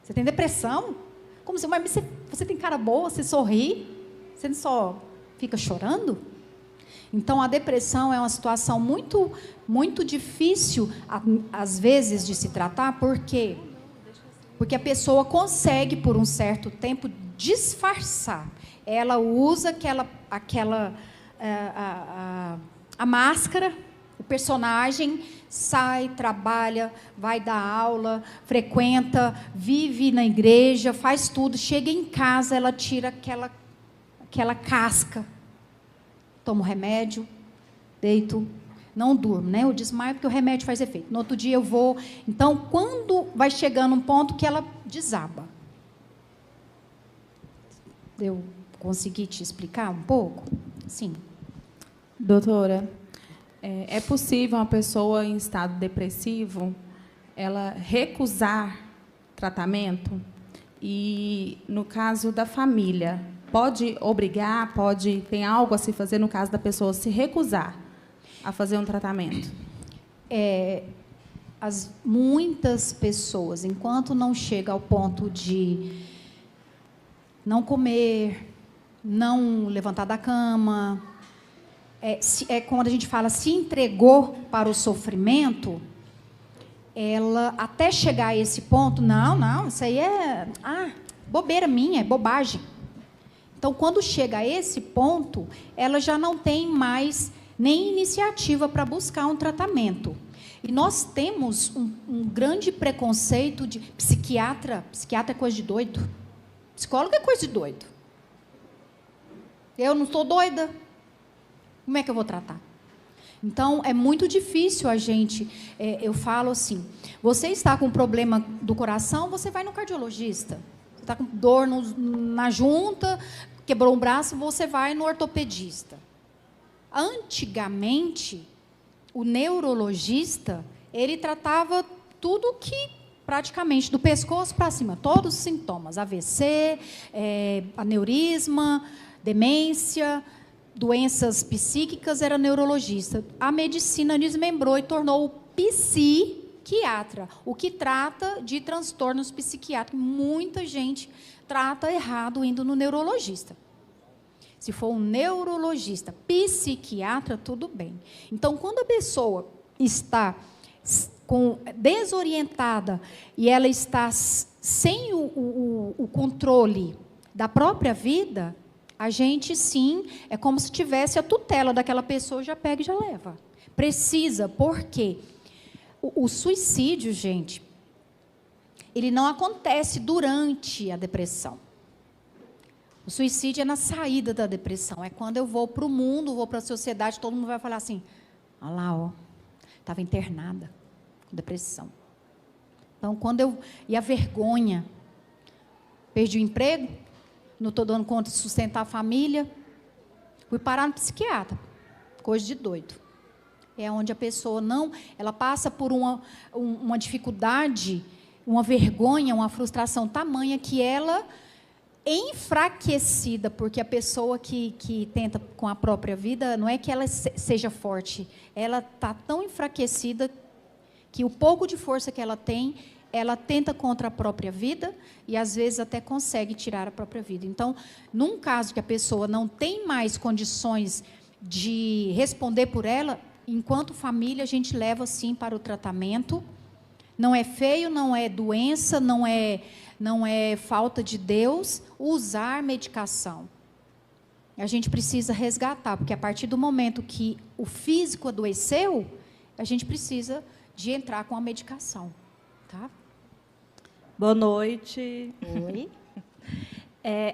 você tem depressão? Como assim? Mas você tem cara boa, você sorri, você não só fica chorando? Então, a depressão é uma situação muito, muito difícil, às vezes, de se tratar. Por quê? Porque a pessoa consegue, por um certo tempo, disfarçar. Ela usa a máscara, o personagem, sai, trabalha, vai dar aula, frequenta, vive na igreja, faz tudo. Chega em casa, ela tira aquela casca. Tomo remédio, deito, não durmo, né? Eu desmaio porque o remédio faz efeito. No outro dia eu vou... Então, quando vai chegando um ponto que ela desaba. Eu consegui te explicar um pouco? Sim. Doutora, é possível uma pessoa em estado depressivo, ela recusar tratamento? E, no caso da família, pode obrigar, tem algo a se fazer no caso da pessoa se recusar a fazer um tratamento? Muitas pessoas, enquanto não chega ao ponto de não comer, não levantar da cama, quando a gente fala se entregou para o sofrimento, ela, até chegar a esse ponto, não, isso aí é bobeira minha, é bobagem. Então, quando chega a esse ponto, ela já não tem mais nem iniciativa para buscar um tratamento. E nós temos um grande preconceito de psiquiatra é coisa de doido. Psicólogo é coisa de doido. Eu não estou doida. Como é que eu vou tratar? Então, é muito difícil a gente... eu falo assim, você está com problema do coração, você vai no cardiologista. Você está com dor na junta, quebrou um braço, você vai no ortopedista. Antigamente, o neurologista, ele tratava tudo que, praticamente, do pescoço para cima, todos os sintomas, AVC, aneurisma, demência, doenças psíquicas, era neurologista. A medicina desmembrou e tornou o psiquiatra, o que trata de transtornos psiquiátricos. Muita gente trata errado indo no neurologista. Se for um neurologista, psiquiatra, tudo bem. Então, quando a pessoa está desorientada e ela está sem o controle da própria vida, a gente, sim, é como se tivesse a tutela daquela pessoa, já pega e já leva. Precisa, porque o suicídio, gente, ele não acontece durante a depressão. O suicídio é na saída da depressão. É quando eu vou para o mundo, vou para a sociedade, todo mundo vai falar assim, olha lá, estava internada com depressão. Então, e a vergonha, perdi o emprego, não estou dando conta de sustentar a família, fui parar no psiquiatra, coisa de doido. É onde a pessoa ela passa por uma dificuldade, uma vergonha, uma frustração tamanha que ela... enfraquecida, porque a pessoa que tenta com a própria vida, não é que ela seja forte, ela está tão enfraquecida que o pouco de força que ela tem, ela tenta contra a própria vida e, às vezes, até consegue tirar a própria vida. Então, num caso que a pessoa não tem mais condições de responder por ela, enquanto família, a gente leva, sim, para o tratamento. Não é feio, não é doença, não é falta de Deus usar medicação. A gente precisa resgatar, porque a partir do momento que o físico adoeceu, a gente precisa de entrar com a medicação. Tá? Boa noite. Oi.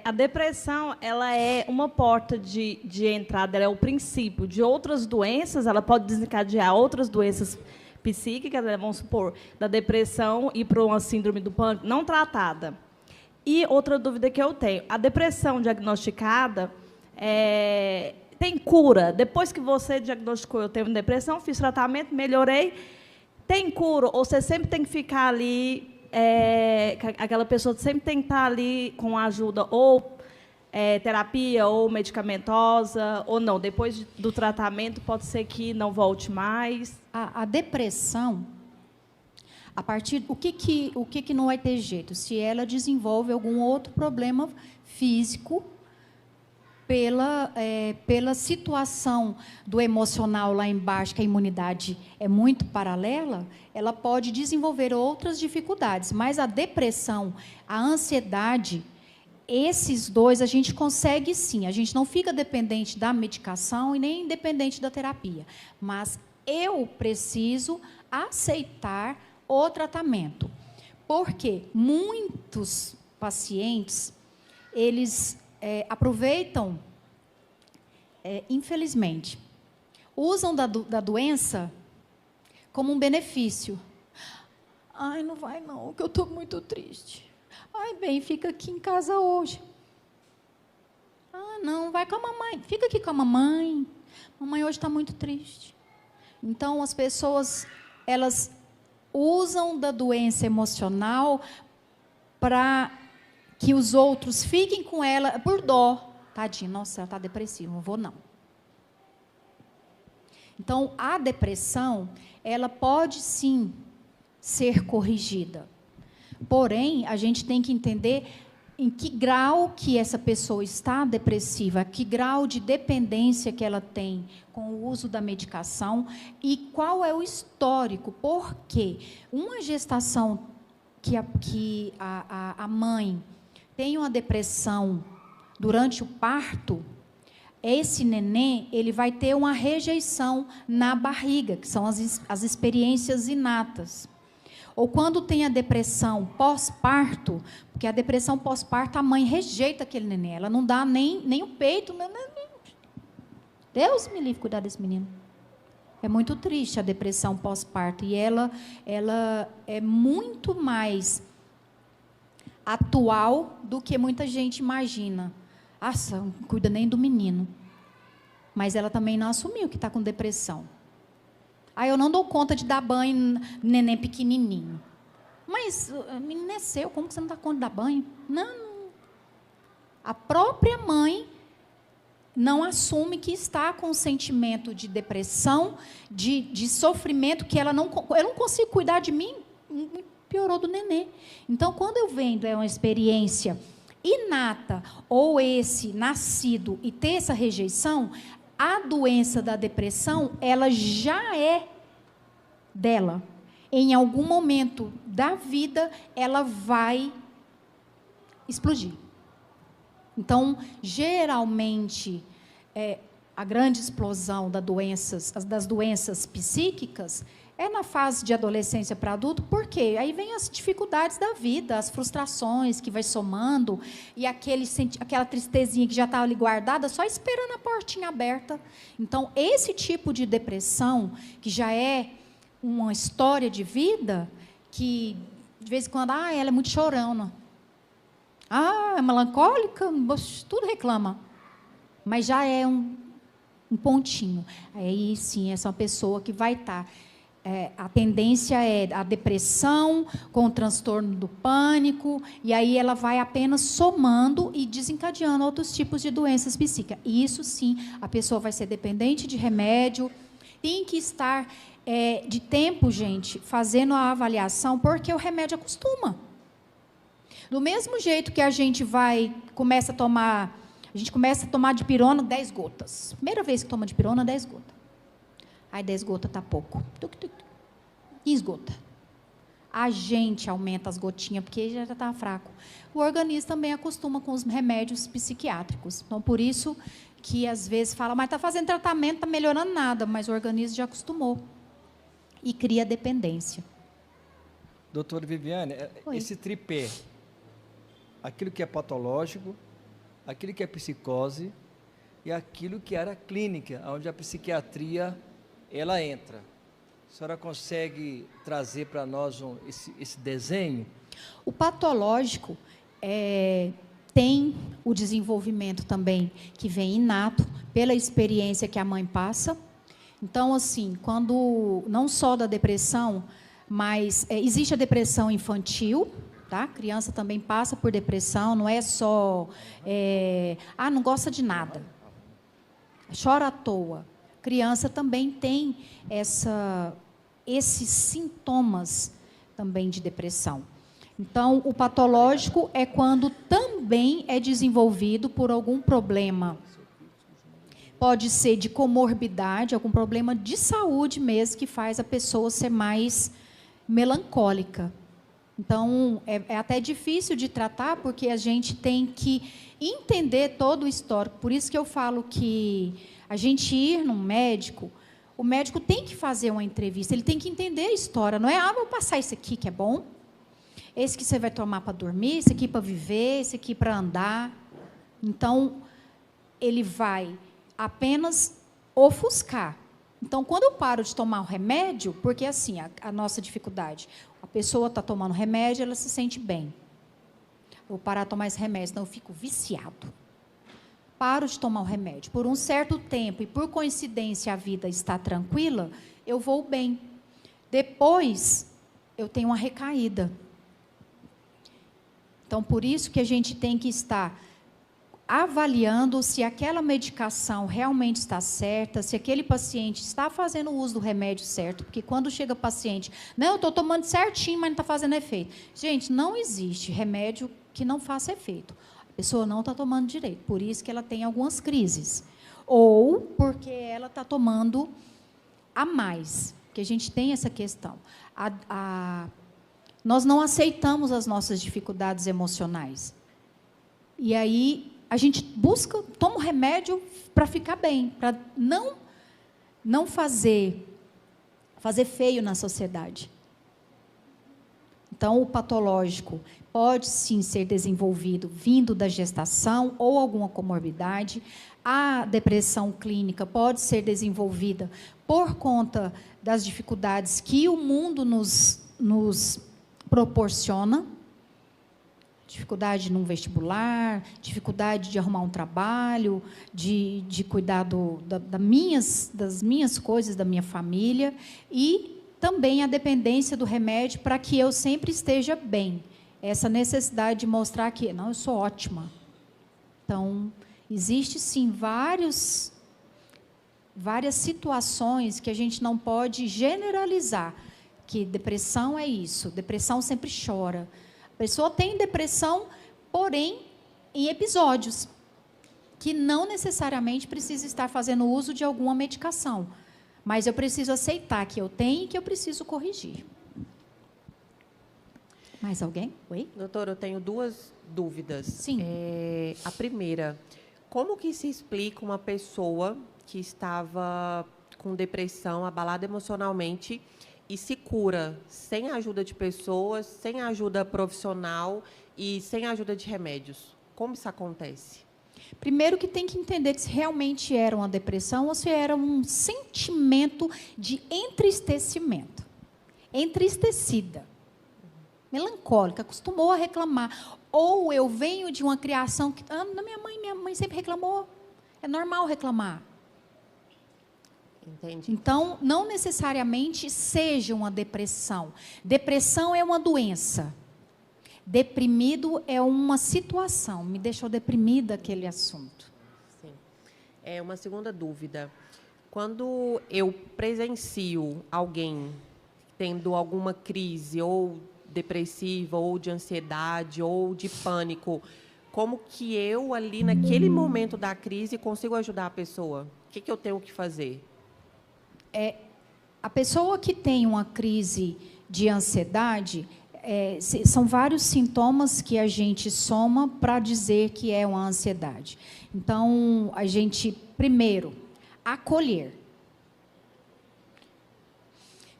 A depressão, ela é uma porta de entrada, ela é o princípio de outras doenças, ela pode desencadear outras doenças psíquicas, vamos supor, da depressão e para uma síndrome do pânico não tratada. E outra dúvida que eu tenho, a depressão diagnosticada tem cura? Depois que você diagnosticou, eu tenho depressão, fiz tratamento, melhorei, tem cura? Ou você sempre tem que ficar ali, aquela pessoa sempre tem que estar ali com ajuda ou terapia ou medicamentosa, ou não? Depois do tratamento, pode ser que não volte mais? A depressão, o que não vai ter jeito? Se ela desenvolve algum outro problema físico, pela situação do emocional lá embaixo, que a imunidade é muito paralela, ela pode desenvolver outras dificuldades. Mas a depressão, a ansiedade, esses dois a gente consegue sim. A gente não fica dependente da medicação e nem dependente da terapia. Mas eu preciso aceitar o tratamento. Porque muitos pacientes, eles aproveitam, infelizmente, usam da doença como um benefício. Ai, não vai não, que eu estou muito triste. Ai, bem, fica aqui em casa hoje. Ah, não, vai com a mamãe. Fica aqui com a mamãe. Mamãe hoje está muito triste. Então, as pessoas, elas usam da doença emocional para que os outros fiquem com ela por dó. Tadinha, nossa, ela está depressiva, não vou não. Então, a depressão, ela pode sim ser corrigida. Porém, a gente tem que entender em que grau que essa pessoa está depressiva, que grau de dependência que ela tem com o uso da medicação e qual é o histórico. Porque uma gestação que a mãe tem uma depressão durante o parto, esse neném ele vai ter uma rejeição na barriga, que são as experiências inatas. Ou quando tem a depressão pós-parto, porque a depressão pós-parto, a mãe rejeita aquele neném, ela não dá nem o peito. Deus me livre cuidar desse menino. É muito triste a depressão pós-parto, e ela é muito mais atual do que muita gente imagina. Nossa, não cuida nem do menino. Mas ela também não assumiu que está com depressão. Eu não dou conta de dar banho no neném pequenininho. Mas o menino é seu, como que você não dá conta de dar banho? Não. A própria mãe não assume que está com um sentimento de depressão, de sofrimento, que eu não consigo cuidar de mim, piorou do neném. Então, quando eu vendo uma experiência inata, ou esse nascido, e ter essa rejeição, a doença da depressão, ela já é dela. Em algum momento da vida, ela vai explodir. Então, geralmente, a grande explosão das doenças psíquicas é na fase de adolescência para adulto. Por quê? Aí vem as dificuldades da vida, as frustrações que vai somando, e aquela tristezinha que já está ali guardada, só esperando a portinha aberta. Então, esse tipo de depressão, que já é uma história de vida, que, de vez em quando, ela é muito chorona. É melancólica, tudo reclama. Mas já é um pontinho. Aí, sim, essa é uma pessoa que vai estar... a tendência é a depressão com o transtorno do pânico, e aí ela vai apenas somando e desencadeando outros tipos de doenças psíquicas. E isso, sim, a pessoa vai ser dependente de remédio. Tem que estar, de tempo, gente, fazendo a avaliação, porque o remédio acostuma. Do mesmo jeito que a gente começa a tomar dipirona 10 gotas. Primeira vez que toma dipirona, 10 gotas. Aí 10 gotas está pouco. 15 gotas. A gente aumenta as gotinhas, porque já está fraco. O organismo também acostuma com os remédios psiquiátricos. Então, por isso que, às vezes, fala, mas está fazendo tratamento, está melhorando nada. Mas o organismo já acostumou. E cria dependência. Doutora Viviane, Oi. Esse tripé, aquilo que é patológico, aquilo que é psicose e aquilo que era clínica, onde a psiquiatria ela entra. A senhora consegue trazer para nós esse desenho? O patológico tem o desenvolvimento também, que vem inato, pela experiência que a mãe passa. Então, assim, quando, não só da depressão, mas existe a depressão infantil, tá? A criança também passa por depressão, não é só, não gosta de nada, chora à toa. Criança também tem esses sintomas também de depressão. Então, o patológico é quando também é desenvolvido por algum problema. Pode ser de comorbidade, algum problema de saúde mesmo, que faz a pessoa ser mais melancólica. Então, é até difícil de tratar, porque a gente tem que entender todo o histórico. Por isso que eu falo que a gente ir num médico, o médico tem que fazer uma entrevista, ele tem que entender a história. Não é, vou passar esse aqui que é bom, esse que você vai tomar para dormir, esse aqui para viver, esse aqui para andar. Então, ele vai apenas ofuscar. Então, quando eu paro de tomar o remédio, porque assim, a nossa dificuldade, a pessoa está tomando remédio, ela se sente bem. Vou parar de tomar esse remédio, senão eu fico viciado. Paro de tomar o remédio. Por um certo tempo, e por coincidência a vida está tranquila, eu vou bem. Depois, eu tenho uma recaída. Então, por isso que a gente tem que estar avaliando se aquela medicação realmente está certa, se aquele paciente está fazendo uso do remédio certo, porque quando chega paciente, não, eu estou tomando certinho, mas não está fazendo efeito. Gente, não existe remédio que não faça efeito. A pessoa não está tomando direito, por isso que ela tem algumas crises. Ou porque ela está tomando a mais, que a gente tem essa questão. Nós não aceitamos as nossas dificuldades emocionais. E aí a gente busca, toma um remédio para ficar bem, para não fazer feio na sociedade. Então, o patológico pode sim ser desenvolvido vindo da gestação ou alguma comorbidade. A depressão clínica pode ser desenvolvida por conta das dificuldades que o mundo nos proporciona. Dificuldade num vestibular, dificuldade de arrumar um trabalho, de cuidar das minhas coisas, da minha família, e também a dependência do remédio para que eu sempre esteja bem. Essa necessidade de mostrar que, não, eu sou ótima. Então, existe sim várias situações que a gente não pode generalizar, que depressão é isso, depressão sempre chora. A pessoa tem depressão, porém, em episódios, que não necessariamente precisa estar fazendo uso de alguma medicação. Mas eu preciso aceitar que eu tenho e que eu preciso corrigir. Mais alguém? Oi? Doutora, eu tenho 2 dúvidas. Sim. A primeira, como que se explica uma pessoa que estava com depressão, abalada emocionalmente, e se cura sem a ajuda de pessoas, sem a ajuda profissional e sem a ajuda de remédios? Como isso acontece? Primeiro que tem que entender que se realmente era uma depressão ou se era um sentimento de entristecimento. Entristecida. Melancólica, acostumou a reclamar. Ou eu venho de uma criação que... minha mãe sempre reclamou. É normal reclamar. Entendi. Então, não necessariamente seja uma depressão. Depressão é uma doença. Deprimido é uma situação. Me deixou deprimida aquele assunto. Sim. Uma segunda dúvida. Quando eu presencio alguém tendo alguma crise, ou depressiva, ou de ansiedade, ou de pânico, como que eu, ali, naquele momento da crise, consigo ajudar a pessoa? O que eu tenho que fazer? A pessoa que tem uma crise de ansiedade, são vários sintomas que a gente soma para dizer que é uma ansiedade. Então, a gente, primeiro, acolher.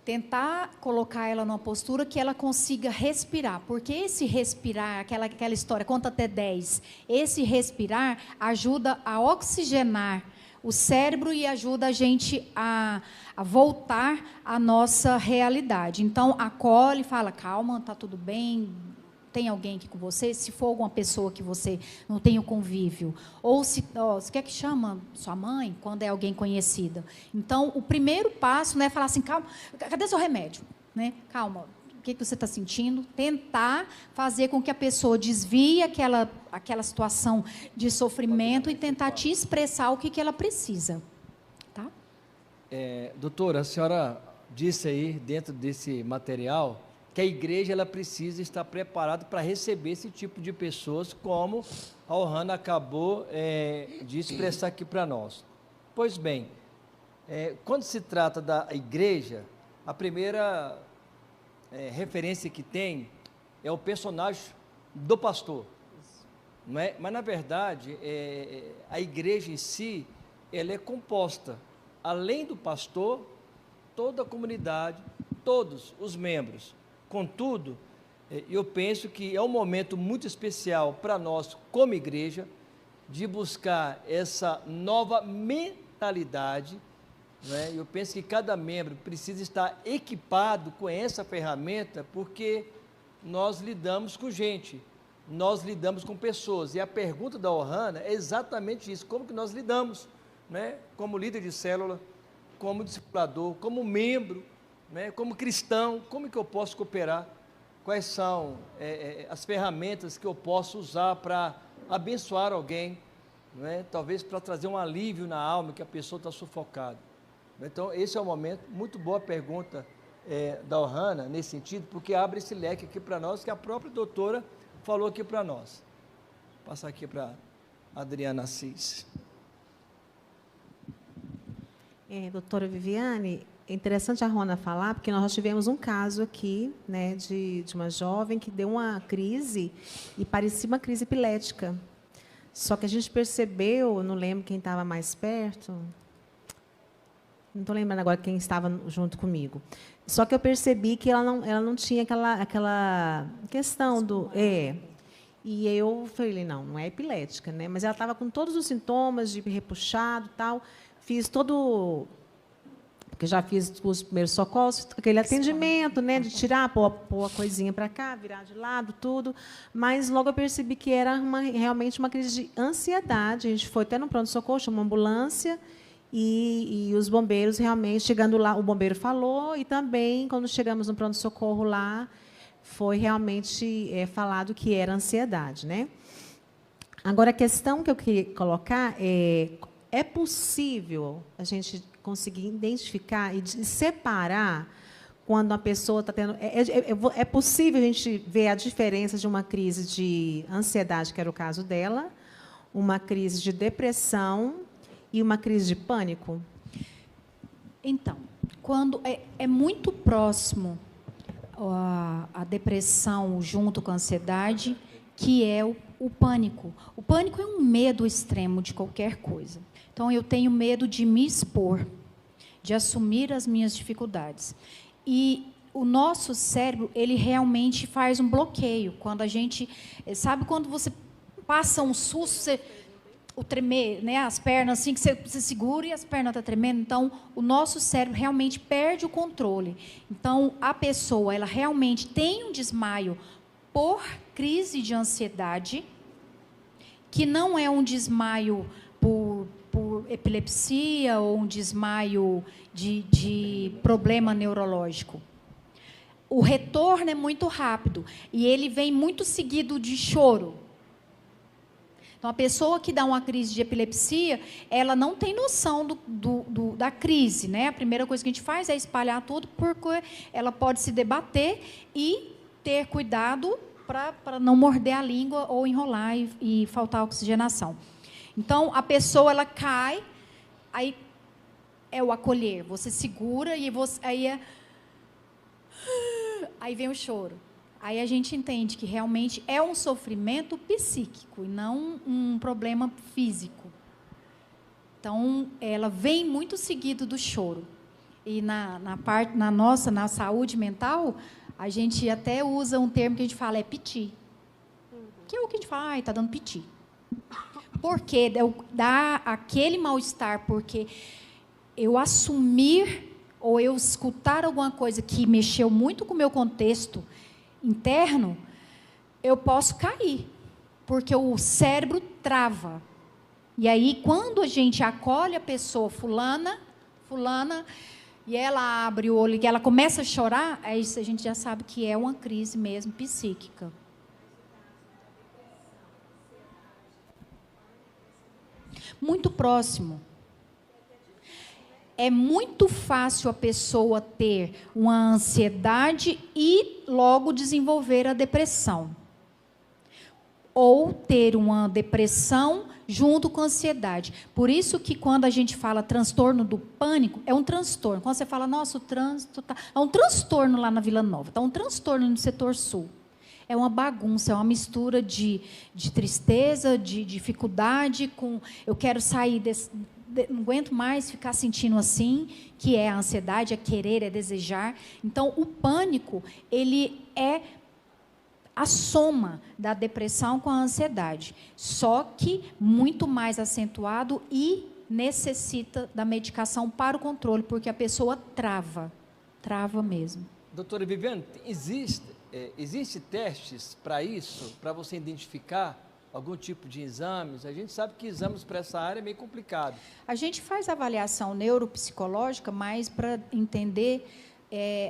Tentar colocar ela numa postura que ela consiga respirar, porque esse respirar, aquela história, conta até 10, esse respirar ajuda a oxigenar o cérebro e ajuda a gente a voltar à nossa realidade. Então, acolhe e fala, calma, está tudo bem, tem alguém aqui com você? Se for alguma pessoa que você não tem o convívio, ou se quer que chama sua mãe, quando é alguém conhecida. Então, o primeiro passo não é falar assim, calma, cadê seu remédio? Né? Calma, o que você está sentindo? Tentar fazer com que a pessoa desvie aquela situação de sofrimento e tentar te expressar o que ela precisa. Tá? Doutora, a senhora disse aí, dentro desse material, que a igreja ela precisa estar preparada para receber esse tipo de pessoas, como a Ohana acabou de expressar aqui para nós. Pois bem, quando se trata da igreja, a primeira referência que tem é o personagem do pastor. Não é? Mas, na verdade, a igreja em si, ela é composta, além do pastor, toda a comunidade, todos os membros. Contudo, eu penso que é um momento muito especial para nós, como igreja, de buscar essa nova mentalidade. Né? Eu penso que cada membro precisa estar equipado com essa ferramenta, porque nós lidamos com gente, nós lidamos com pessoas. E a pergunta da Ohana é exatamente isso: como que nós lidamos, né? Como líder de célula, como discipulador, como membro, né? Como cristão, como que eu posso cooperar? quais são as ferramentas que eu posso usar para abençoar alguém, não é? Talvez para trazer um alívio na alma que a pessoa está sufocada. Então, esse é o momento. Muito boa pergunta da Ohana, nesse sentido, porque abre esse leque aqui para nós, que a própria doutora falou aqui para nós. Vou passar aqui para a Adriana Assis. Doutora Viviane, é interessante a Rona falar, porque nós já tivemos um caso aqui, né, de uma jovem que deu uma crise e parecia uma crise epilética. Só que a gente percebeu, não lembro quem estava mais perto, não estou lembrando agora quem estava junto comigo. Só que eu percebi que ela não tinha aquela questão do... E eu falei, não é epilética, né? Mas ela estava com todos os sintomas de repuxado e tal. Fiz todo... Porque já fiz os primeiros socorros, aquele atendimento, né, de tirar, pôr a coisinha para cá, virar de lado, tudo. Mas logo eu percebi que era realmente uma crise de ansiedade. A gente foi até no pronto-socorro, chamou uma ambulância, e os bombeiros realmente, chegando lá, o bombeiro falou, e também, quando chegamos no pronto-socorro lá, foi realmente falado que era ansiedade, né? Agora, a questão que eu queria colocar é possível a gente conseguir identificar e separar quando a pessoa está tendo... É possível a gente ver a diferença de uma crise de ansiedade, que era o caso dela, uma crise de depressão e uma crise de pânico? Então, quando é muito próximo a depressão junto com a ansiedade, que é o pânico. O pânico é um medo extremo de qualquer coisa. Então, eu tenho medo de me expor, de assumir as minhas dificuldades. E o nosso cérebro, ele realmente faz um bloqueio. Quando a gente... Sabe quando você passa um susto, o tremer, né, as pernas, assim, que você segura e as pernas estão tremendo? Então, o nosso cérebro realmente perde o controle. Então, a pessoa, ela realmente tem um desmaio por crise de ansiedade, que não é um desmaio por epilepsia ou um desmaio de problema neurológico. O retorno é muito rápido e ele vem muito seguido de choro. Então, a pessoa que dá uma crise de epilepsia, ela não tem noção da crise, né? A primeira coisa que a gente faz é espalhar tudo, porque ela pode se debater e ter cuidado para não morder a língua ou enrolar e faltar oxigenação. Então, a pessoa, ela cai, aí é o acolher. Você segura e aí vem o choro. Aí a gente entende que realmente é um sofrimento psíquico e não um problema físico. Então, ela vem muito seguido do choro. E na saúde mental, a gente até usa um termo que a gente fala, piti. Que é o que a gente fala, está dando piti. Porque dá aquele mal-estar, porque eu assumir ou eu escutar alguma coisa que mexeu muito com o meu contexto interno, eu posso cair, porque o cérebro trava. E aí, quando a gente acolhe a pessoa fulana, e ela abre o olho e ela começa a chorar, aí a gente já sabe que é uma crise mesmo psíquica. Muito próximo. É muito fácil a pessoa ter uma ansiedade e logo desenvolver a depressão. Ou ter uma depressão junto com a ansiedade. Por isso que quando a gente fala transtorno do pânico, é um transtorno. Quando você fala, nossa, o trânsito está... É um transtorno lá na Vila Nova, está um transtorno no setor sul. É uma bagunça, é uma mistura de tristeza, de dificuldade, com eu quero sair não aguento mais ficar sentindo assim, que é a ansiedade, é querer, é desejar. Então, o pânico, ele é a soma da depressão com a ansiedade, só que muito mais acentuado e necessita da medicação para o controle, porque a pessoa trava mesmo. Doutora Viviane, existe testes para isso, para você identificar algum tipo de exames? A gente sabe que exames para essa área é meio complicado. A gente faz avaliação neuropsicológica mais para entender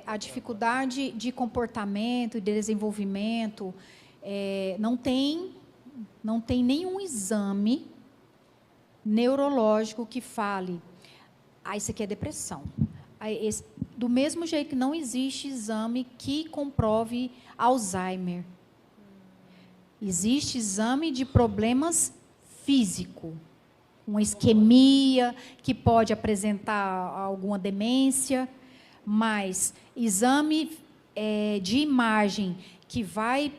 a dificuldade de comportamento e de desenvolvimento, não tem nenhum exame neurológico que fale, isso aqui é depressão. Do mesmo jeito que não existe exame que comprove Alzheimer. Existe exame de problemas físicos, uma isquemia que pode apresentar alguma demência, mas exame de imagem que vai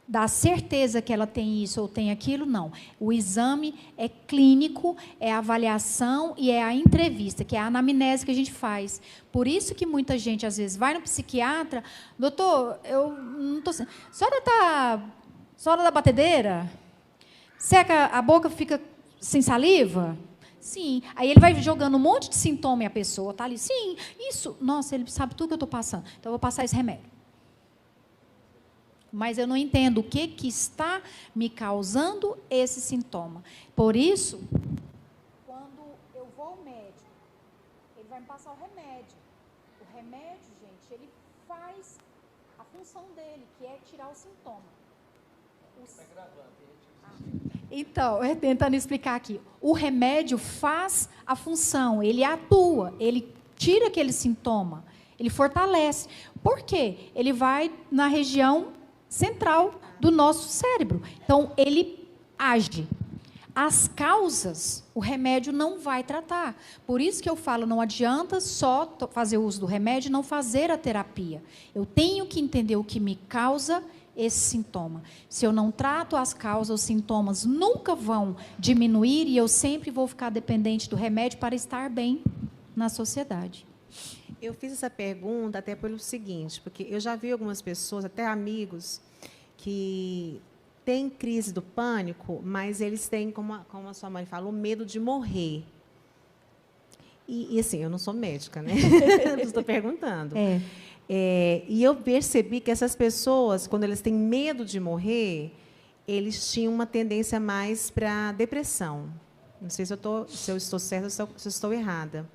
dar certeza que ela tem isso ou tem aquilo, não. O exame é clínico, é a avaliação e é a entrevista, que é a anamnese que a gente faz. Por isso que muita gente, às vezes, vai no psiquiatra, doutor, eu não estou... Senhora da batedeira? Seca a boca, fica sem saliva? Sim. Aí ele vai jogando um monte de sintoma e a pessoa está ali. Sim, isso. Nossa, ele sabe tudo que eu estou passando. Então, eu vou passar esse remédio. Mas eu não entendo o que está me causando esse sintoma. Por isso, quando eu vou ao médico, ele vai me passar o remédio. O remédio, gente, ele faz a função dele, que é tirar o sintoma. Então, tentando explicar aqui. O remédio faz a função, ele atua, ele tira aquele sintoma, ele fortalece. Por quê? Ele vai na região central do nosso cérebro. Então, ele age. As causas, o remédio não vai tratar. Por isso que eu falo, não adianta só fazer uso do remédio e não fazer a terapia. Eu tenho que entender o que me causa esse sintoma. Se eu não trato as causas, os sintomas nunca vão diminuir e eu sempre vou ficar dependente do remédio para estar bem na sociedade. Eu fiz essa pergunta até pelo seguinte, porque eu já vi algumas pessoas, até amigos, que têm crise do pânico, mas eles têm, como a sua mãe falou, medo de morrer. E assim, eu não sou médica, né? Estou perguntando. E eu percebi que essas pessoas, quando eles têm medo de morrer, eles tinham uma tendência mais para depressão. Não sei se eu estou certa ou se eu estou errada.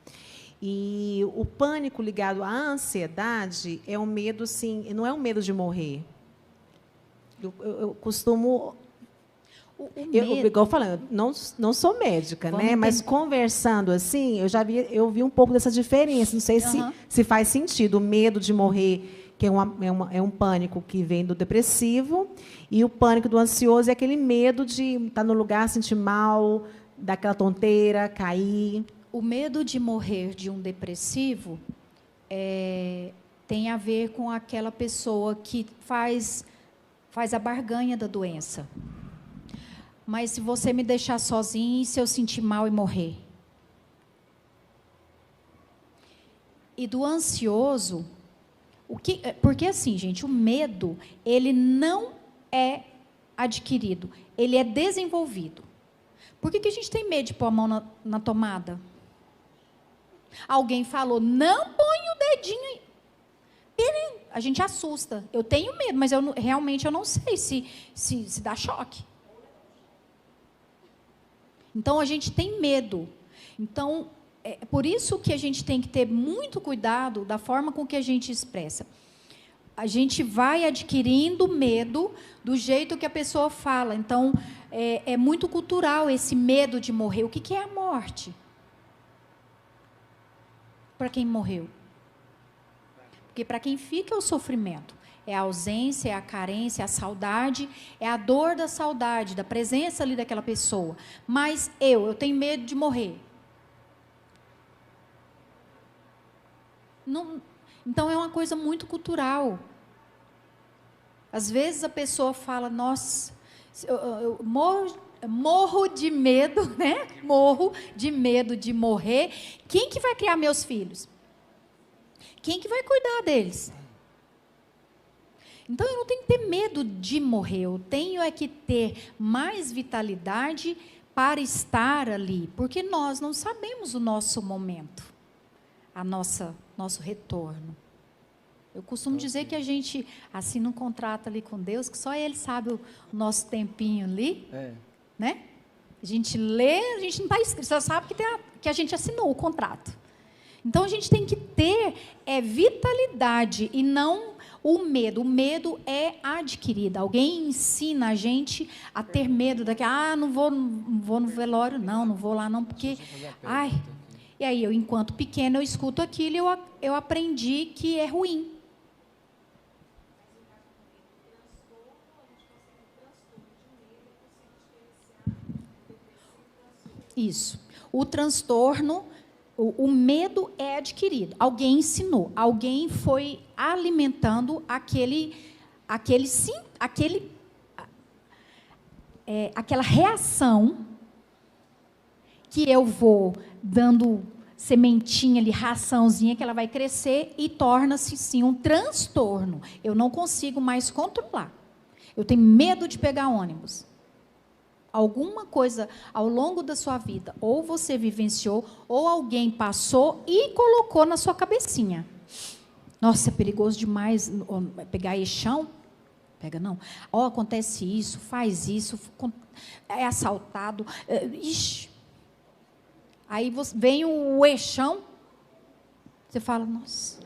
E o pânico ligado à ansiedade é um medo, sim, não é um medo de morrer. Eu costumo... igual falando, não sou médica, né? Mas conversando assim, eu vi um pouco dessa diferença. Não sei se faz sentido. O medo de morrer, que é um pânico que vem do depressivo, e o pânico do ansioso é aquele medo de estar no lugar, sentir mal, dar aquela tonteira, cair. O medo de morrer de um depressivo tem a ver com aquela pessoa que faz a barganha da doença. Mas se você me deixar sozinho, e se eu sentir mal e morrer? E do ansioso, porque assim, gente, o medo, ele não é adquirido, ele é desenvolvido. Por que a gente tem medo de pôr a mão na tomada? Alguém falou, não põe o dedinho aí. A gente assusta. Eu tenho medo, mas realmente eu não sei se dá choque. Então, a gente tem medo. Então, é por isso que a gente tem que ter muito cuidado da forma com que a gente expressa. A gente vai adquirindo medo do jeito que a pessoa fala. Então, é muito cultural esse medo de morrer. O que é a morte? Para quem morreu? Porque para quem fica é o sofrimento. É a ausência, é a carência, é a saudade, é a dor da saudade, da presença ali daquela pessoa. Mas eu tenho medo de morrer. Não, então, é uma coisa muito cultural. Às vezes a pessoa fala, nossa, eu morro de medo, né? Morro de medo de morrer. Quem que vai criar meus filhos? Quem que vai cuidar deles? Então, eu não tenho que ter medo de morrer, eu tenho que ter mais vitalidade para estar ali, porque nós não sabemos o nosso momento, nosso retorno. Eu costumo dizer que a gente assina um contrato ali com Deus, que só Ele sabe o nosso tempinho ali, né? A gente lê, a gente não está escrito, só sabe que a gente assinou o contrato. Então, a gente tem que ter vitalidade e não o medo. O medo é adquirido. Alguém ensina a gente a ter medo daqui. Não vou no velório, não vou lá, não, porque... Ai. E aí, eu, enquanto pequena, eu escuto aquilo e eu aprendi que é ruim. Isso. O transtorno, o medo é adquirido. Alguém ensinou, alguém foi alimentando aquela reação que eu vou dando sementinha ali, raçãozinha, que ela vai crescer e torna-se, sim, um transtorno. Eu não consigo mais controlar. Eu tenho medo de pegar ônibus. Alguma coisa ao longo da sua vida, ou você vivenciou, ou alguém passou e colocou na sua cabecinha. Nossa, é perigoso demais pegar eixão. Pega não. Acontece isso, faz isso, é assaltado. Ixi. Aí vem o eixão, você fala, nossa.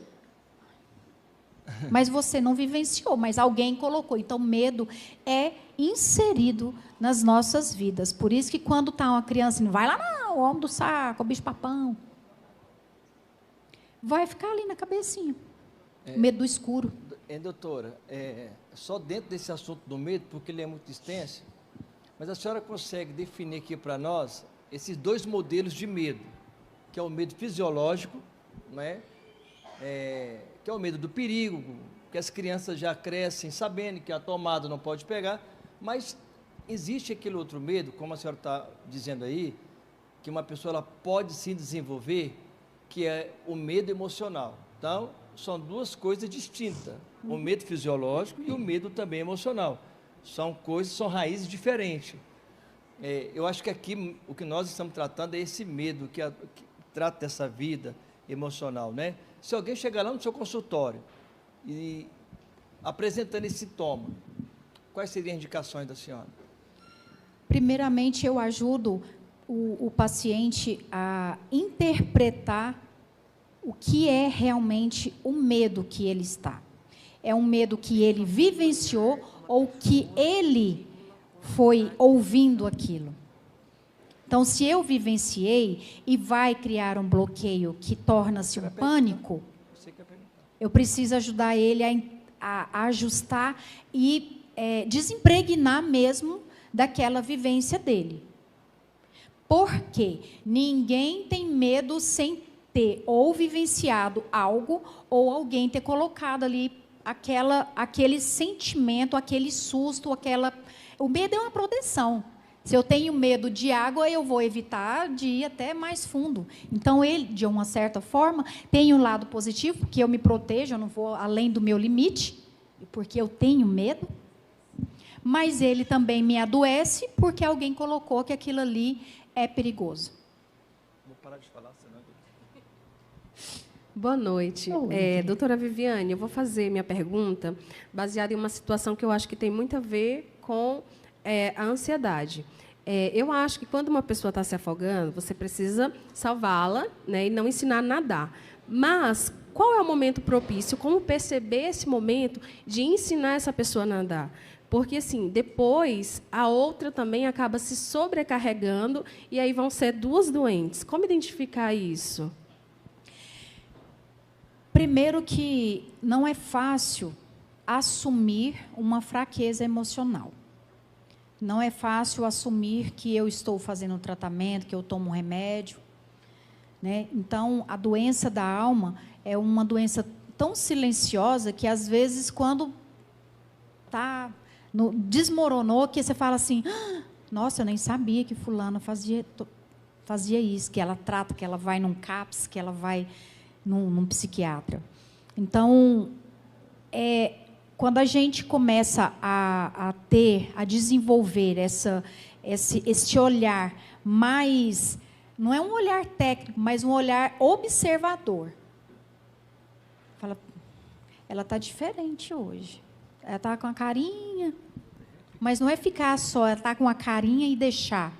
Mas você não vivenciou, mas alguém colocou. Então, medo é inserido nas nossas vidas. Por isso que quando está uma criança, não vai lá não, o homem do saco, o bicho-papão. Vai ficar ali na cabecinha. Medo do escuro. Doutora, só dentro desse assunto do medo, porque ele é muito extenso, mas a senhora consegue definir aqui para nós esses dois modelos de medo, que é o medo fisiológico, né? Que é o medo do perigo, que as crianças já crescem sabendo que a tomada não pode pegar, mas existe aquele outro medo, como a senhora está dizendo aí, que uma pessoa ela pode sim desenvolver, que é o medo emocional. Então, são duas coisas distintas, o medo fisiológico e o medo também emocional. São coisas, são raízes diferentes. Eu acho que aqui o que nós estamos tratando é esse medo que trata dessa vida emocional, né? Se alguém chegar lá no seu consultório e apresentando esse sintoma, quais seriam as indicações da senhora? Primeiramente, eu ajudo o paciente a interpretar o que é realmente o medo que ele está. É um medo que ele vivenciou ou que ele foi ouvindo aquilo. Então, se eu vivenciei e vai criar um bloqueio que torna-se um pânico, eu preciso ajudar ele a ajustar e desimpregnar mesmo daquela vivência dele. Porque ninguém tem medo sem ter ou vivenciado algo ou alguém ter colocado ali aquele sentimento, aquele susto, O medo é uma proteção. Se eu tenho medo de água, eu vou evitar de ir até mais fundo. Então, ele, de uma certa forma, tem um lado positivo, porque eu me protejo, eu não vou além do meu limite, porque eu tenho medo. Mas ele também me adoece, porque alguém colocou que aquilo ali é perigoso. Vou parar de falar, senão... Boa noite. Doutora Viviane, eu vou fazer minha pergunta baseada em uma situação que eu acho que tem muito a ver com a ansiedade. Eu acho que quando uma pessoa está se afogando, você precisa salvá-la, né, e não ensinar a nadar. Mas qual é o momento propício? Como perceber esse momento de ensinar essa pessoa a nadar? Porque, assim, depois, a outra também acaba se sobrecarregando e aí vão ser duas doentes. Como identificar isso? Primeiro que não é fácil assumir uma fraqueza emocional. Não é fácil assumir que eu estou fazendo um tratamento, que eu tomo um remédio, né? Então, a doença da alma é uma doença tão silenciosa que, às vezes, quando desmoronou, que você fala assim, nossa, eu nem sabia que fulana fazia isso, que ela trata, que ela vai num CAPS, que ela vai num psiquiatra. Então, quando a gente começa a desenvolver esse olhar mais, não é um olhar técnico, mas um olhar observador. Fala, ela está diferente hoje. Ela está com a carinha, mas não é ficar só, ela está com a carinha e deixar.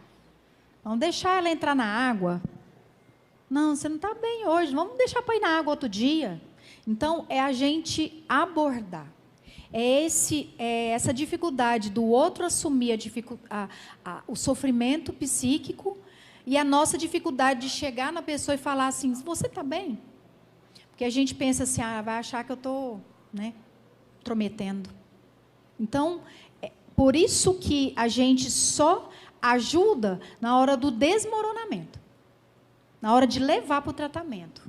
Não deixar ela entrar na água, Não, você não está bem hoje, vamos deixar para ir na água outro dia. Então, é a gente abordar. É essa dificuldade do outro assumir o sofrimento psíquico e a nossa dificuldade de chegar na pessoa e falar assim, você está bem? Porque a gente pensa assim, vai achar que eu estou, né, intrometendo. Então, por isso que a gente só ajuda na hora do desmoronamento, na hora de levar para o tratamento,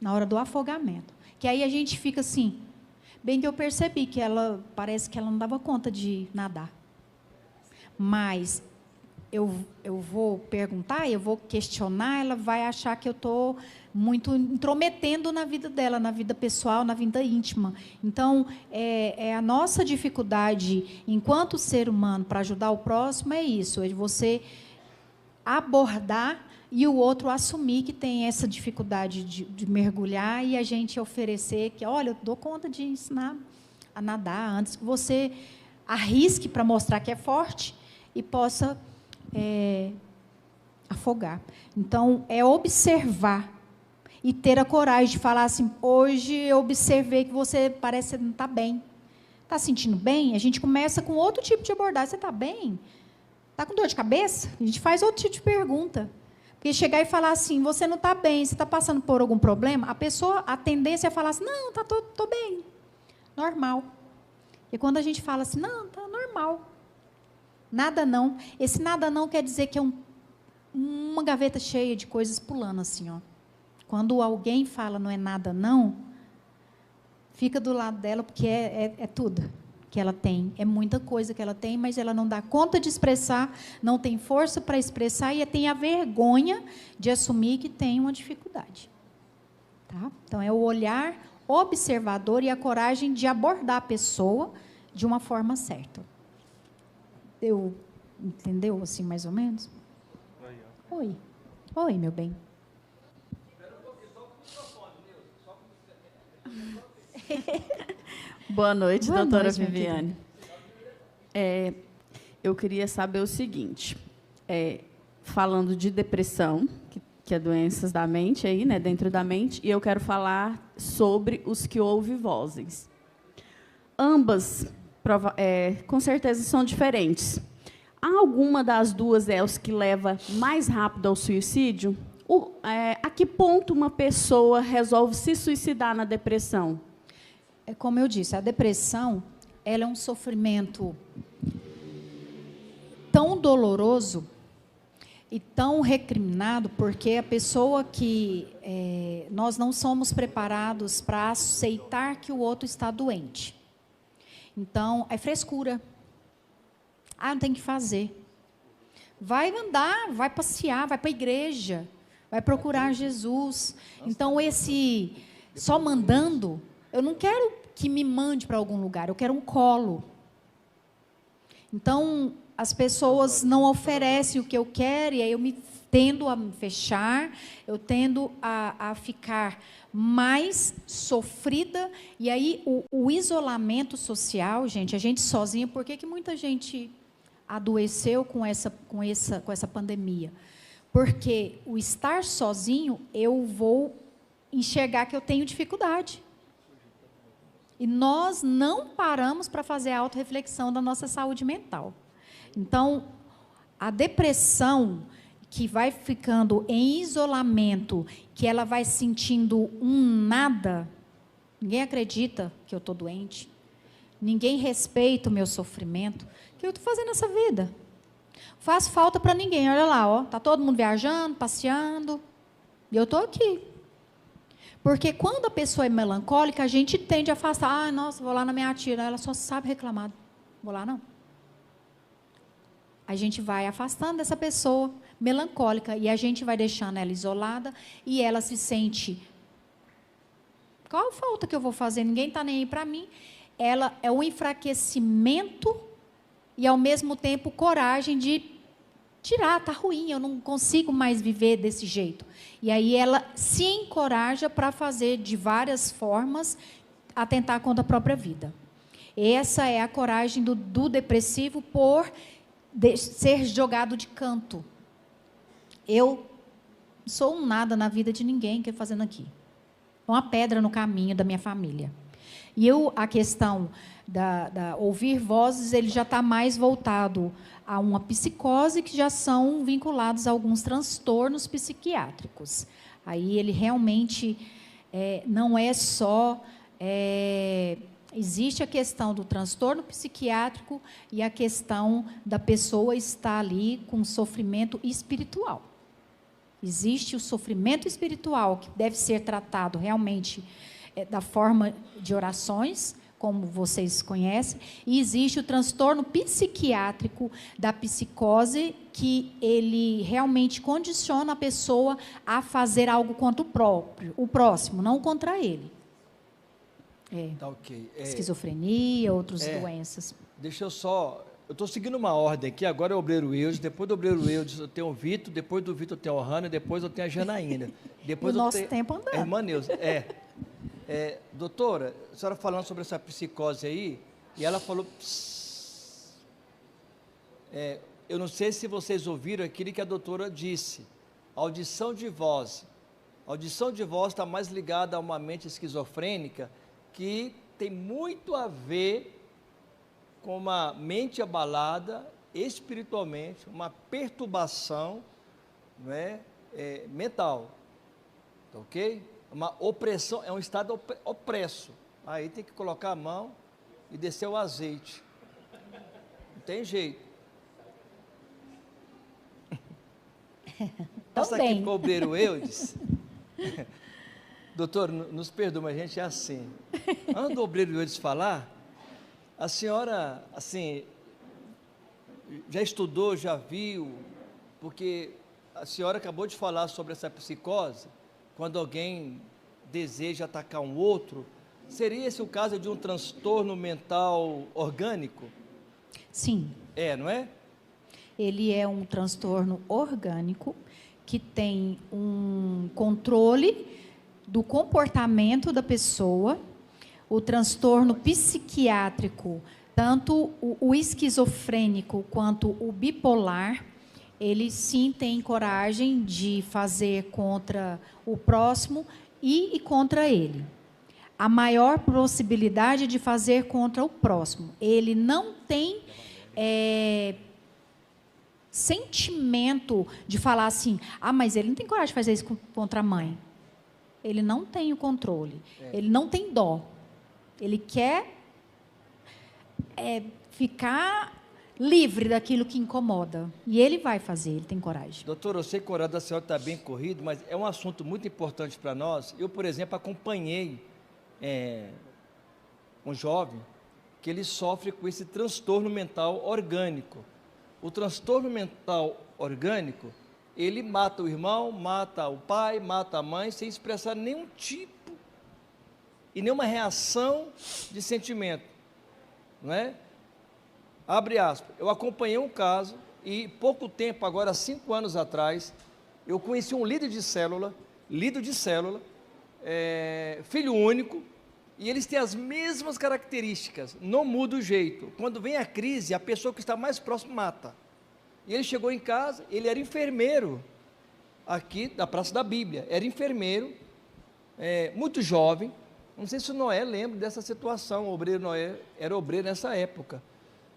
na hora do afogamento. Que aí a gente fica assim, bem que eu percebi que parece que ela não dava conta de nadar. Mas eu vou perguntar, eu vou questionar, ela vai achar que eu estou muito intrometendo na vida dela, na vida pessoal, na vida íntima. Então, a nossa dificuldade, enquanto ser humano, para ajudar o próximo, é isso, é você abordar e o outro assumir que tem essa dificuldade de mergulhar e a gente oferecer que, olha, eu dou conta de ensinar a nadar antes que você arrisque para mostrar que é forte e possa afogar. Então, é observar e ter a coragem de falar assim, hoje eu observei que você parece que não está bem. Está sentindo bem? A gente começa com outro tipo de abordagem. Você está bem? Está com dor de cabeça? A gente faz outro tipo de pergunta. Porque chegar e falar assim, você não está bem, você está passando por algum problema, a tendência é falar assim, não, estou bem, normal. E quando a gente fala assim, não, está normal, nada não. Esse nada não quer dizer que é uma gaveta cheia de coisas pulando assim, ó. Quando alguém fala não é nada não, fica do lado dela, porque é tudo que ela tem, é muita coisa que ela tem, mas ela não dá conta de expressar, não tem força para expressar e tem a vergonha de assumir que tem uma dificuldade. Tá? Então, é o olhar observador e a coragem de abordar a pessoa de uma forma certa. Entendeu, assim, mais ou menos? Oi. Oi, meu bem. Boa noite, Boa doutora noite, Viviane. Eu queria saber o seguinte, falando de depressão, que é doenças da mente, aí, né, dentro da mente, e eu quero falar sobre os que ouvem vozes. Ambas, com certeza, são diferentes. Há alguma das duas os que leva mais rápido ao suicídio? A que ponto uma pessoa resolve se suicidar na depressão? É como eu disse, a depressão, ela é um sofrimento tão doloroso e tão recriminado, porque a pessoa que nós não somos preparados para aceitar que o outro está doente. Então, é frescura. Não tem que fazer. Vai andar, vai passear, vai para a igreja, vai procurar Jesus. Então, esse só mandando, eu não quero que me mande para algum lugar, eu quero um colo. Então, as pessoas não oferecem o que eu quero, e aí eu tendo a me fechar, eu tendo a ficar mais sofrida, e aí o isolamento social, gente, a gente sozinha, por que muita gente adoeceu com essa pandemia? Porque o estar sozinho, eu vou enxergar que eu tenho dificuldade. E nós não paramos para fazer a autorreflexão da nossa saúde mental. Então, a depressão que vai ficando em isolamento, que ela vai sentindo nada, ninguém acredita que eu estou doente, ninguém respeita o meu sofrimento, o que eu estou fazendo nessa vida? Faz falta para ninguém, olha lá, está todo mundo viajando, passeando, e eu estou aqui. Porque quando a pessoa é melancólica, a gente tende a afastar. Nossa, vou lá na minha tia, ela só sabe reclamar. Vou lá, não. A gente vai afastando essa pessoa melancólica e a gente vai deixando ela isolada e ela se sente, qual falta que eu vou fazer? Ninguém está nem aí para mim. Ela é um enfraquecimento e, ao mesmo tempo, coragem de tirar, está ruim, eu não consigo mais viver desse jeito. E aí ela se encoraja para fazer de várias formas, atentar contra a própria vida. Essa é a coragem do depressivo por ser jogado de canto. Eu Não sou um nada na vida de ninguém que eu fazendo aqui. Uma pedra no caminho da minha família. E a questão da ouvir vozes, ele já está mais voltado a uma psicose, que já são vinculados a alguns transtornos psiquiátricos. Aí ele realmente não é só... existe a questão do transtorno psiquiátrico e a questão da pessoa estar ali com sofrimento espiritual. Existe o sofrimento espiritual, que deve ser tratado realmente da forma de orações, como vocês conhecem, e existe o transtorno psiquiátrico da psicose, que ele realmente condiciona a pessoa a fazer algo contra o próximo, não contra ele. Tá ok. Esquizofrenia, outras doenças. Deixa eu só... Eu estou seguindo uma ordem aqui, agora é o Obreiro Eudes, depois do Obreiro Eudes eu tenho o Vitor, depois do Vitor eu tenho a Ohana, depois eu tenho a Janaína. Depois o nosso tempo andando. A irmã Neuza. Doutora, a senhora falando sobre essa psicose aí, e ela falou... eu não sei se vocês ouviram aquilo que a doutora disse, audição de voz. A audição de voz está mais ligada a uma mente esquizofrênica, que tem muito a ver com uma mente abalada espiritualmente, uma perturbação, não é, mental, tá ok? Uma opressão, é um estado opresso. Aí tem que colocar a mão e descer o azeite. Não tem jeito. Passa aqui para o Obreiro Eudes. Doutor, nos perdoe, mas a gente é assim. Antes do Obreiro Eudes falar, a senhora, assim, já estudou, já viu, porque a senhora acabou de falar sobre essa psicose, quando alguém deseja atacar um outro, seria esse o caso de um transtorno mental orgânico? Sim. Não é? Ele é um transtorno orgânico que tem um controle do comportamento da pessoa. O transtorno psiquiátrico, tanto o esquizofrênico quanto o bipolar, ele sim tem coragem de fazer contra o próximo e contra ele. A maior possibilidade de fazer contra o próximo. Ele não tem sentimento de falar assim, mas ele não tem coragem de fazer isso contra a mãe. Ele não tem o controle, ele não tem dó. Ele quer ficar livre daquilo que incomoda. E ele vai fazer, ele tem coragem. Doutora, eu sei que o horário da senhora está bem corrido, mas é um assunto muito importante para nós. Eu, por exemplo, acompanhei um jovem que ele sofre com esse transtorno mental orgânico. O transtorno mental orgânico, ele mata o irmão, mata o pai, mata a mãe, sem expressar nenhum tipo e nenhuma reação de sentimento, não é? Abre aspas, eu acompanhei um caso e pouco tempo, agora 5 anos atrás, eu conheci um líder de célula, filho único, e eles têm as mesmas características, não muda o jeito. Quando vem a crise, a pessoa que está mais próxima mata. E ele chegou em casa, ele era enfermeiro, aqui da Praça da Bíblia, era enfermeiro, muito jovem. Não sei se o Noé lembra dessa situação, o obreiro Noé era obreiro nessa época.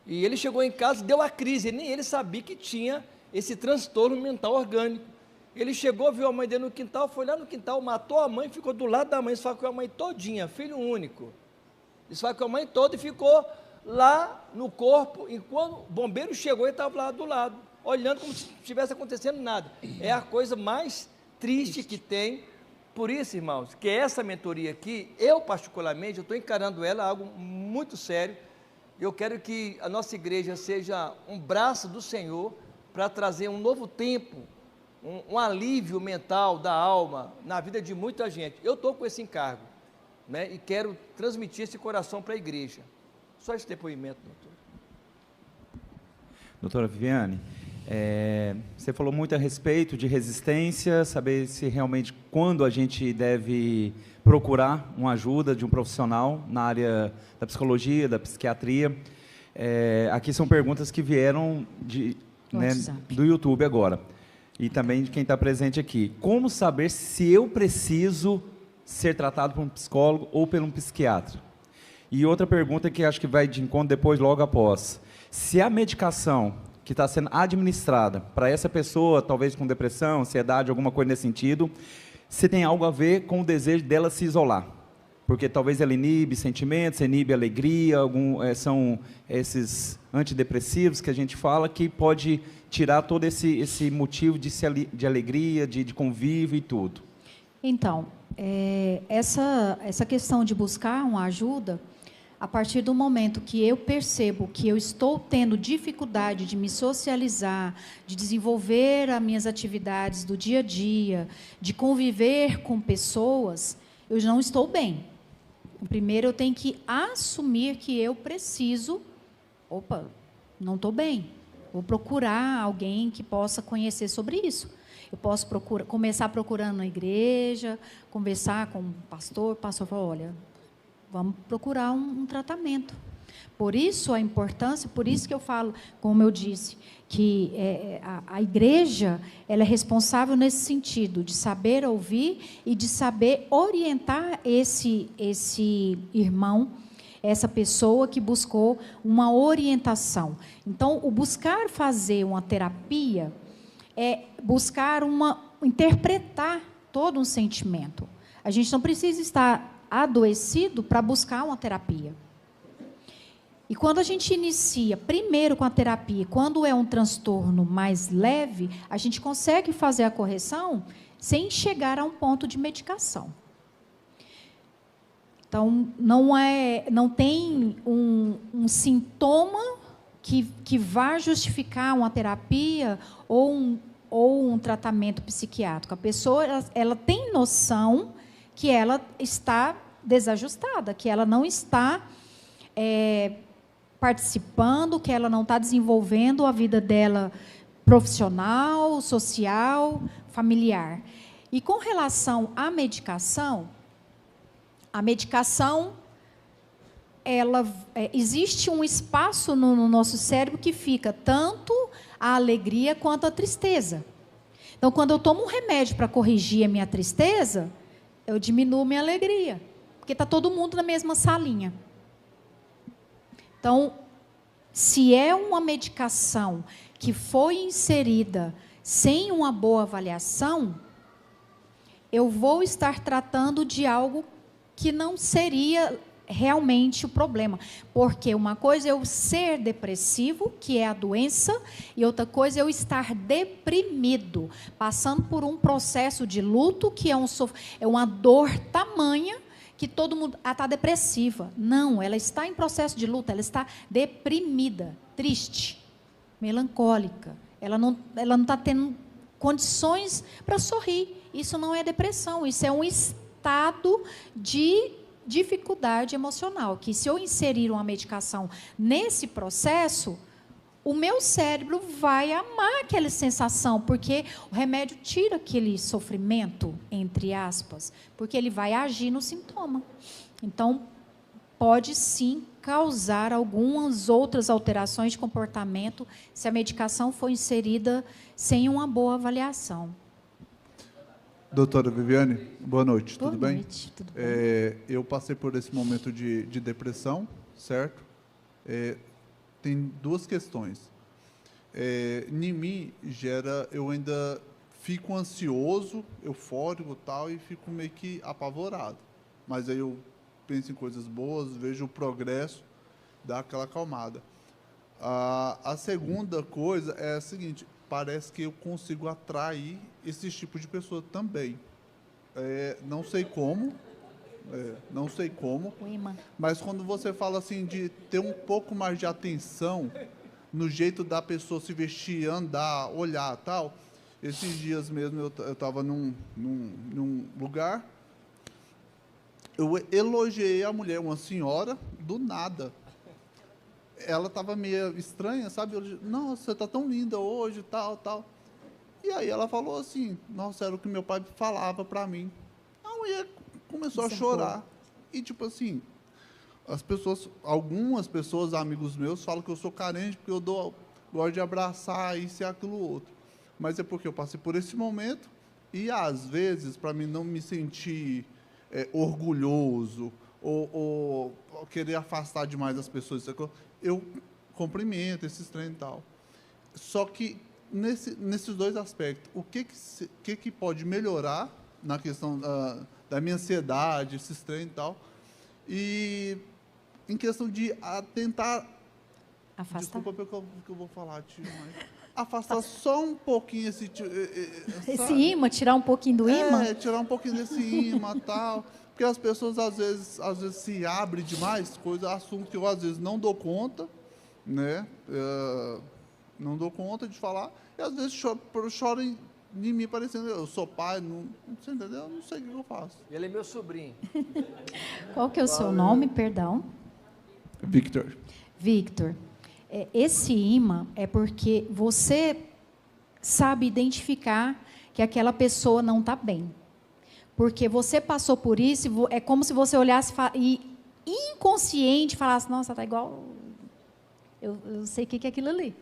E ele chegou em casa, deu a crise, nem ele sabia que tinha esse transtorno mental orgânico. Ele chegou, viu a mãe dele no quintal, foi lá no quintal, matou a mãe, ficou do lado da mãe, esfaqueou a mãe todinha, filho único. Esfaqueou a mãe toda e ficou lá no corpo, enquanto o bombeiro chegou, ele estava lá do lado, olhando como se estivesse acontecendo nada. É a coisa mais triste que tem. Por isso, irmãos, que essa mentoria aqui, eu particularmente, eu estou encarando ela algo muito sério. Eu quero que a nossa igreja seja um braço do Senhor para trazer um novo tempo, um alívio mental da alma na vida de muita gente. Eu estou com esse encargo, né, e quero transmitir esse coração para a igreja. Só esse depoimento, doutor. Doutora Viviane, você falou muito a respeito de resistência, saber se realmente quando a gente deve procurar uma ajuda de um profissional na área da psicologia, da psiquiatria. Aqui são perguntas que vieram do YouTube agora. e também de quem está presente aqui. Como saber se eu preciso ser tratado por um psicólogo ou por um psiquiatra? E outra pergunta que acho que vai de encontro depois, logo após. Se a medicação que está sendo administrada para essa pessoa, talvez com depressão, ansiedade, alguma coisa nesse sentido, se tem algo a ver com o desejo dela se isolar. Porque talvez ela inibe sentimentos, inibe alegria, são esses antidepressivos que a gente fala que pode tirar todo esse motivo de alegria, de convívio e tudo. Então, essa questão de buscar uma ajuda, a partir do momento que eu percebo que eu estou tendo dificuldade de me socializar, de desenvolver as minhas atividades do dia a dia, de conviver com pessoas, eu não estou bem. Primeiro, eu tenho que assumir que eu preciso... Opa, não estou bem. Vou procurar alguém que possa conhecer sobre isso. Eu posso começar procurando na igreja, conversar com o pastor falou, olha, vamos procurar um tratamento. Por isso a importância, por isso que eu falo, como eu disse, que a igreja ela é responsável nesse sentido, de saber ouvir e de saber orientar esse irmão, essa pessoa que buscou uma orientação. Então, o buscar fazer uma terapia é buscar interpretar todo um sentimento. A gente não precisa estar adoecido para buscar uma terapia. E quando a gente inicia primeiro com a terapia, quando é um transtorno mais leve, a gente consegue fazer a correção sem chegar a um ponto de medicação. Então, não tem um sintoma que vá justificar uma terapia ou um tratamento psiquiátrico. A pessoa ela tem noção que ela está desajustada, que ela não está participando, que ela não está desenvolvendo a vida dela profissional, social, familiar. E com relação à medicação, existe um espaço no nosso cérebro que fica tanto a alegria quanto a tristeza. Então, quando eu tomo um remédio para corrigir a minha tristeza, eu diminuo minha alegria, porque está todo mundo na mesma salinha. Então, se é uma medicação que foi inserida sem uma boa avaliação, eu vou estar tratando de algo que não seria realmente o problema. Porque uma coisa é eu ser depressivo, que é a doença, e outra coisa é eu estar deprimido, passando por um processo de luto, que é uma dor tamanha, que todo mundo está depressiva. Não, ela está em processo de luta, ela está deprimida, triste, melancólica. Ela não está tendo condições para sorrir. Isso não é depressão, isso é um estado de dificuldade emocional, que se eu inserir uma medicação nesse processo, o meu cérebro vai amar aquela sensação, porque o remédio tira aquele sofrimento, entre aspas, porque ele vai agir no sintoma. Então, pode sim causar algumas outras alterações de comportamento se a medicação for inserida sem uma boa avaliação. Doutora Viviane, boa noite, tudo bem? Boa noite, tudo bem. Eu passei por esse momento de depressão, certo? Tem duas questões. Em mim, eu ainda fico ansioso, eufórico e tal, e fico meio que apavorado. Mas aí eu penso em coisas boas, vejo o progresso, dá aquela acalmada. A segunda coisa é a seguinte, parece que eu consigo atrair esse tipo de pessoa também. Não sei como, mas quando você fala assim de ter um pouco mais de atenção no jeito da pessoa se vestir, andar, olhar, tal. Esses dias mesmo eu estava num lugar, eu elogiei a mulher, uma senhora, do nada. Ela estava meio estranha, sabe? Eu disse, nossa, você está tão linda hoje, tal, tal. E aí ela falou assim, nossa, era o que meu pai falava para mim. A mulher começou a chorar. E tipo assim, algumas pessoas, amigos meus, falam que eu sou carente porque eu gosto de abraçar isso e aquilo outro. mas é porque eu passei por esse momento e, às vezes, para mim não me sentir orgulhoso ou querer afastar demais as pessoas, eu cumprimento esses trem e tal. Só que, nesses dois aspectos, o que pode melhorar na questão da minha ansiedade, esses trem e tal, e em questão de tentar... Afastar? Desculpa pelo que eu vou falar, tio, mas... Afastar só um pouquinho esse imã, tirar um pouquinho do imã? Tirar um pouquinho desse imã e tal. Porque as pessoas, às vezes se abrem demais, assunto que eu, às vezes, não dou conta, né? Não dou conta de falar, e, às vezes, choram em mim, parecendo eu sou pai, não sei, entendeu? Eu não sei o que eu faço. Ele é meu sobrinho. Qual que é o seu nome, perdão? Victor. Victor. Esse imã é porque você sabe identificar que aquela pessoa não está bem. Porque você passou por isso, é como se você olhasse e inconsciente falasse, nossa, está igual... Eu sei o que é aquilo ali.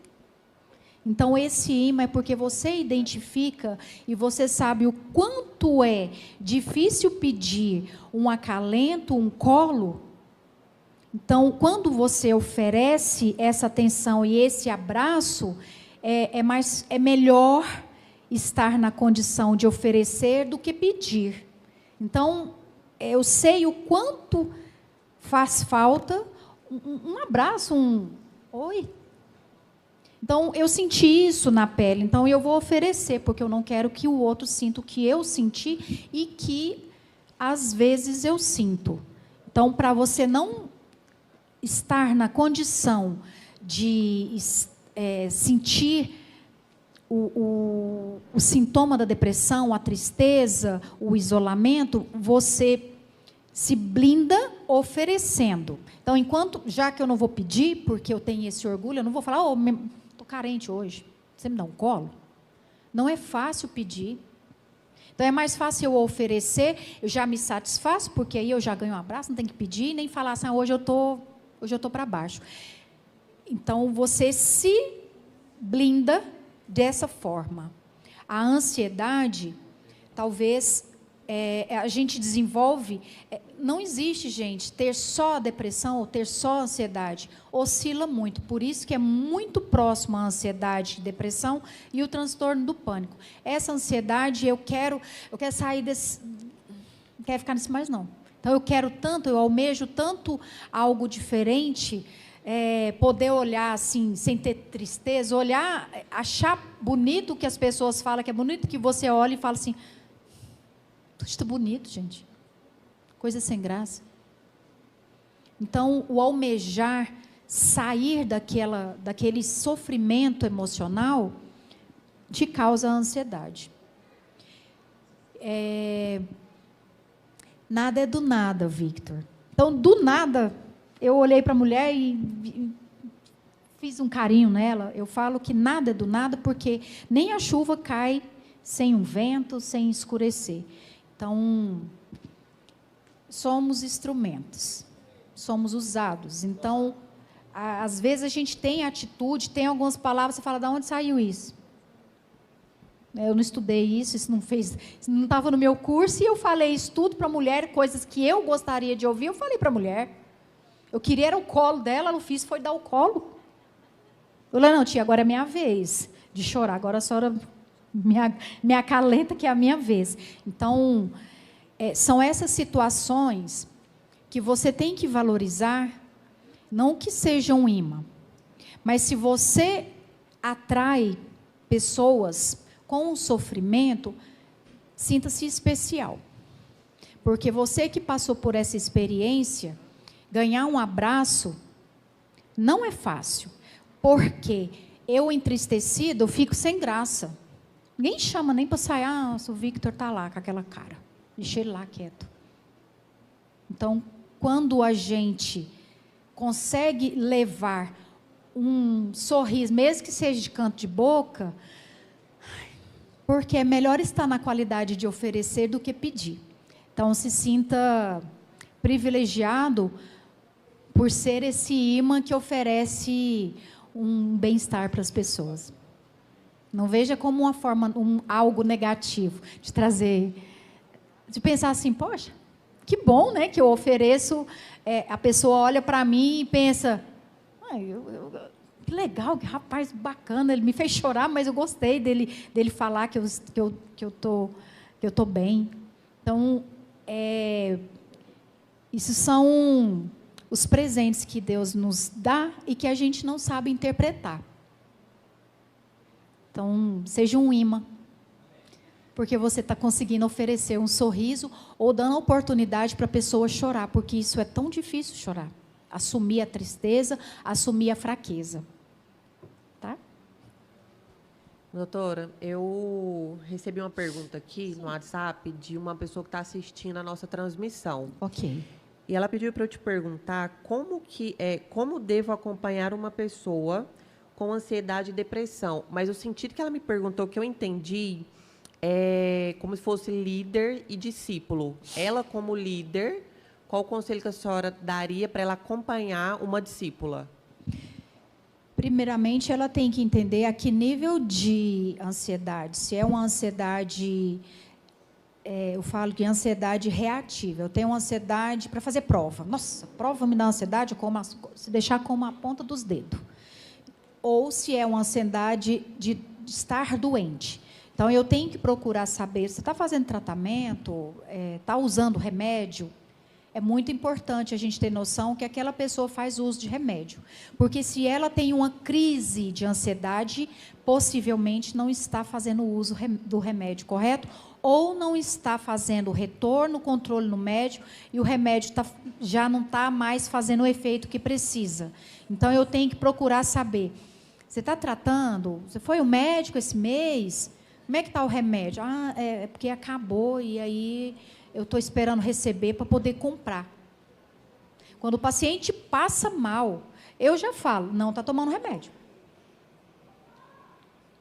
Então, esse imã é porque você identifica e você sabe o quanto é difícil pedir um acalento, um colo. Então, quando você oferece essa atenção e esse abraço, é melhor estar na condição de oferecer do que pedir. Então, eu sei o quanto faz falta um abraço, um oi. Então, eu senti isso na pele, então eu vou oferecer, porque eu não quero que o outro sinta o que eu senti e que, às vezes, eu sinto. Então, para você não estar na condição de sentir o sintoma da depressão, a tristeza, o isolamento, você se blinda oferecendo. Então, já que eu não vou pedir, porque eu tenho esse orgulho, eu não vou falar, estou carente hoje, você me dá um colo? Não é fácil pedir. Então, é mais fácil eu oferecer, eu já me satisfaço, porque aí eu já ganho um abraço, não tenho que pedir, nem falar assim, hoje eu estou para baixo. Então, você se blinda dessa forma. A ansiedade, talvez, a gente desenvolve... não existe, gente, ter só depressão ou ter só ansiedade. Oscila muito. Por isso que é muito próximo a ansiedade e depressão e o transtorno do pânico. Essa ansiedade, eu quero sair desse... Não quero ficar nisso mais, não. Então, eu almejo tanto algo diferente, poder olhar assim, sem ter tristeza, olhar, achar bonito o que as pessoas falam, que é bonito que você olha e fala assim, tudo está bonito, gente. Coisa sem graça. Então, o almejar sair daquele sofrimento emocional te causa ansiedade. Nada é do nada, Victor. Então, do nada, eu olhei para a mulher e fiz um carinho nela. Eu falo que nada é do nada, porque nem a chuva cai sem um vento, sem escurecer. Então, somos instrumentos, somos usados. Então, às vezes a gente tem atitude, tem algumas palavras, você fala, de onde saiu isso? Eu não estudei isso não estava no meu curso, e eu falei isso tudo para a mulher, coisas que eu gostaria de ouvir, eu falei para a mulher. Eu queria era o colo dela, ela fez foi dar o colo. Eu falei, não, tia, agora é minha vez de chorar, agora a senhora me acalenta que é a minha vez. Então, são essas situações que você tem que valorizar, não que seja um imã, mas se você atrai pessoas com um sofrimento, sinta-se especial. Porque você que passou por essa experiência, ganhar um abraço não é fácil. Porque eu, entristecido, eu fico sem graça. Ninguém chama nem para sair, o Victor está lá com aquela cara. Deixa ele lá quieto. Então, quando a gente consegue levar um sorriso, mesmo que seja de canto de boca, porque é melhor estar na qualidade de oferecer do que pedir. Então, se sinta privilegiado por ser esse imã que oferece um bem-estar para as pessoas. Não veja como uma forma, algo negativo, de trazer, de pensar assim, poxa, que bom, né, que eu ofereço, a pessoa olha para mim e pensa, que legal, que rapaz bacana, ele me fez chorar, mas eu gostei dele falar que eu tô bem. Então, isso são os presentes que Deus nos dá e que a gente não sabe interpretar. Então, seja um imã, porque você está conseguindo oferecer um sorriso ou dando oportunidade para a pessoa chorar, porque isso é tão difícil chorar. Assumir a tristeza, assumir a fraqueza. Tá? Doutora, eu recebi uma pergunta aqui no WhatsApp de uma pessoa que está assistindo a nossa transmissão. Ok. E ela pediu para eu te perguntar como devo acompanhar uma pessoa com ansiedade e depressão. Mas o sentido que ela me perguntou, que eu entendi, é como se fosse líder e discípulo. Ela, como líder, qual o conselho que a senhora daria para ela acompanhar uma discípula? Primeiramente, ela tem que entender a que nível de ansiedade. Se é uma ansiedade, eu falo de ansiedade reativa. Eu tenho uma ansiedade para fazer prova. Nossa, prova me dá ansiedade, se deixar como a ponta dos dedos. Ou se é uma ansiedade de estar doente. Então, eu tenho que procurar saber, você está fazendo tratamento, está usando remédio? É muito importante a gente ter noção que aquela pessoa faz uso de remédio. Porque se ela tem uma crise de ansiedade, possivelmente não está fazendo uso do remédio, correto? Ou não está fazendo retorno, controle no médico, e o remédio já não está mais fazendo o efeito que precisa. Então, eu tenho que procurar saber. Você está tratando? Você foi ao médico esse mês? Como é que está o remédio? É porque acabou e aí eu estou esperando receber para poder comprar. Quando o paciente passa mal, eu já falo, não está tomando remédio.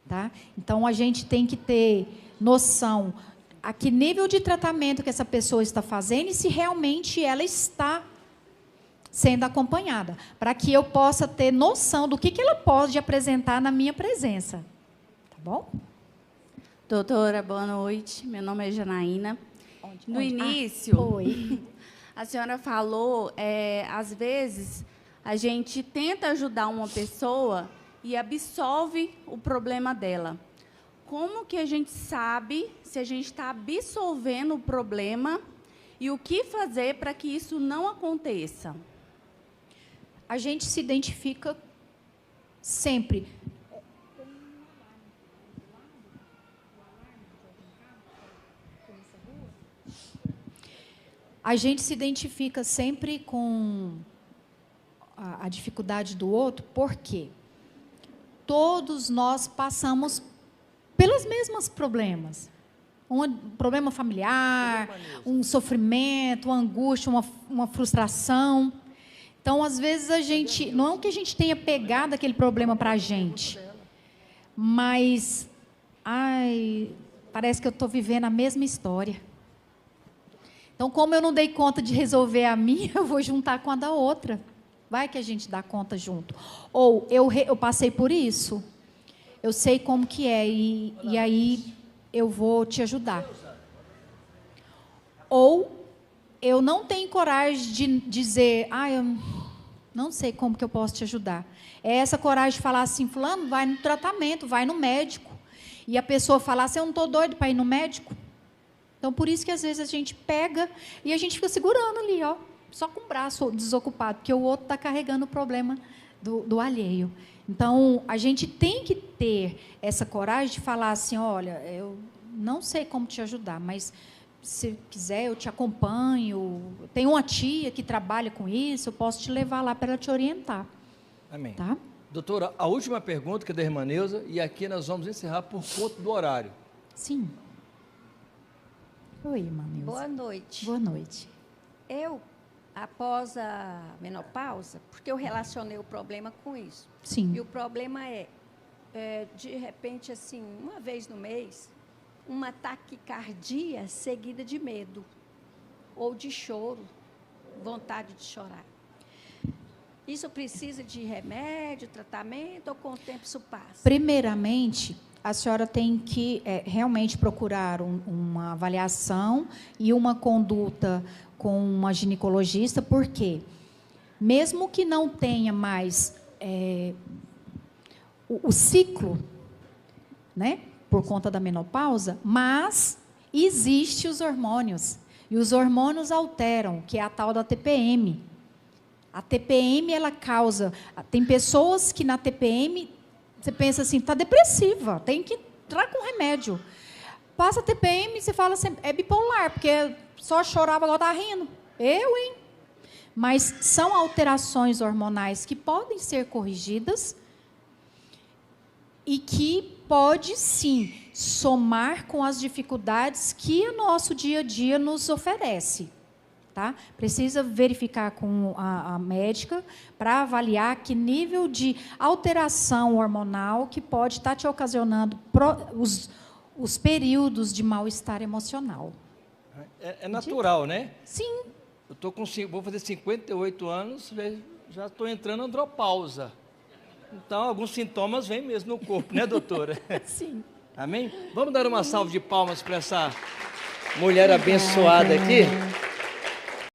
Tá? Então, a gente tem que ter noção a que nível de tratamento que essa pessoa está fazendo e se realmente ela está sendo acompanhada, para que eu possa ter noção do que ela pode apresentar na minha presença. Tá bom? Doutora, boa noite. Meu nome é Janaína. No início, a senhora falou, às vezes, a gente tenta ajudar uma pessoa e absolve o problema dela. Como que a gente sabe se a gente está absolvendo o problema e o que fazer para que isso não aconteça? A gente se identifica sempre. A gente se identifica sempre com a dificuldade do outro, porque todos nós passamos pelos mesmos problemas. Um problema familiar, um sofrimento, uma angústia, uma frustração. Então, às vezes, a gente... Não é que a gente tenha pegado aquele problema para a gente, mas... parece que eu estou vivendo a mesma história. Então, como eu não dei conta de resolver a minha, eu vou juntar com a da outra. Vai que a gente dá conta junto. Ou, eu passei por isso, eu sei como que é, e aí eu vou te ajudar. Ou, eu não tenho coragem de dizer, eu não sei como que eu posso te ajudar. É essa coragem de falar assim, fulano, vai no tratamento, vai no médico. E a pessoa falar assim, eu não estou doido para ir no médico. Então, por isso que, às vezes, a gente pega e a gente fica segurando ali, só com o braço desocupado, porque o outro está carregando o problema do alheio. Então, a gente tem que ter essa coragem de falar assim, olha, eu não sei como te ajudar, mas se quiser, eu te acompanho. Tem uma tia que trabalha com isso, eu posso te levar lá para ela te orientar. Amém. Tá? Doutora, a última pergunta que é da irmã Neuza, e aqui nós vamos encerrar por conta do horário. Sim. Oi, irmã Neuza. Boa noite. Boa noite. Eu, após a menopausa, porque eu relacionei o problema com isso. Sim. E o problema de repente, assim, uma vez no mês, uma taquicardia seguida de medo, ou de choro, vontade de chorar. Isso precisa de remédio, tratamento, ou com o tempo isso passa? Primeiramente, a senhora tem que realmente procurar uma avaliação e uma conduta com uma ginecologista, porque mesmo que não tenha mais o ciclo, né, por conta da menopausa, mas existem os hormônios, e os hormônios alteram, que é a tal da TPM. A TPM, ela causa... Tem pessoas que na TPM, você pensa assim, está depressiva, tem que entrar com remédio. Passa a TPM e você fala assim, é bipolar, porque só chorava, agora está rindo. Eu, hein? Mas são alterações hormonais que podem ser corrigidas e que pode, sim, somar com as dificuldades que o nosso dia a dia nos oferece. Tá? Precisa verificar com a médica para avaliar que nível de alteração hormonal que pode estar te ocasionando os períodos de mal-estar emocional. É natural, né? Sim. Vou fazer 58 anos, já estou entrando em andropausa. Então, alguns sintomas vêm mesmo no corpo, né, doutora? Sim. Amém? Vamos dar uma salva de palmas para essa mulher abençoada aqui?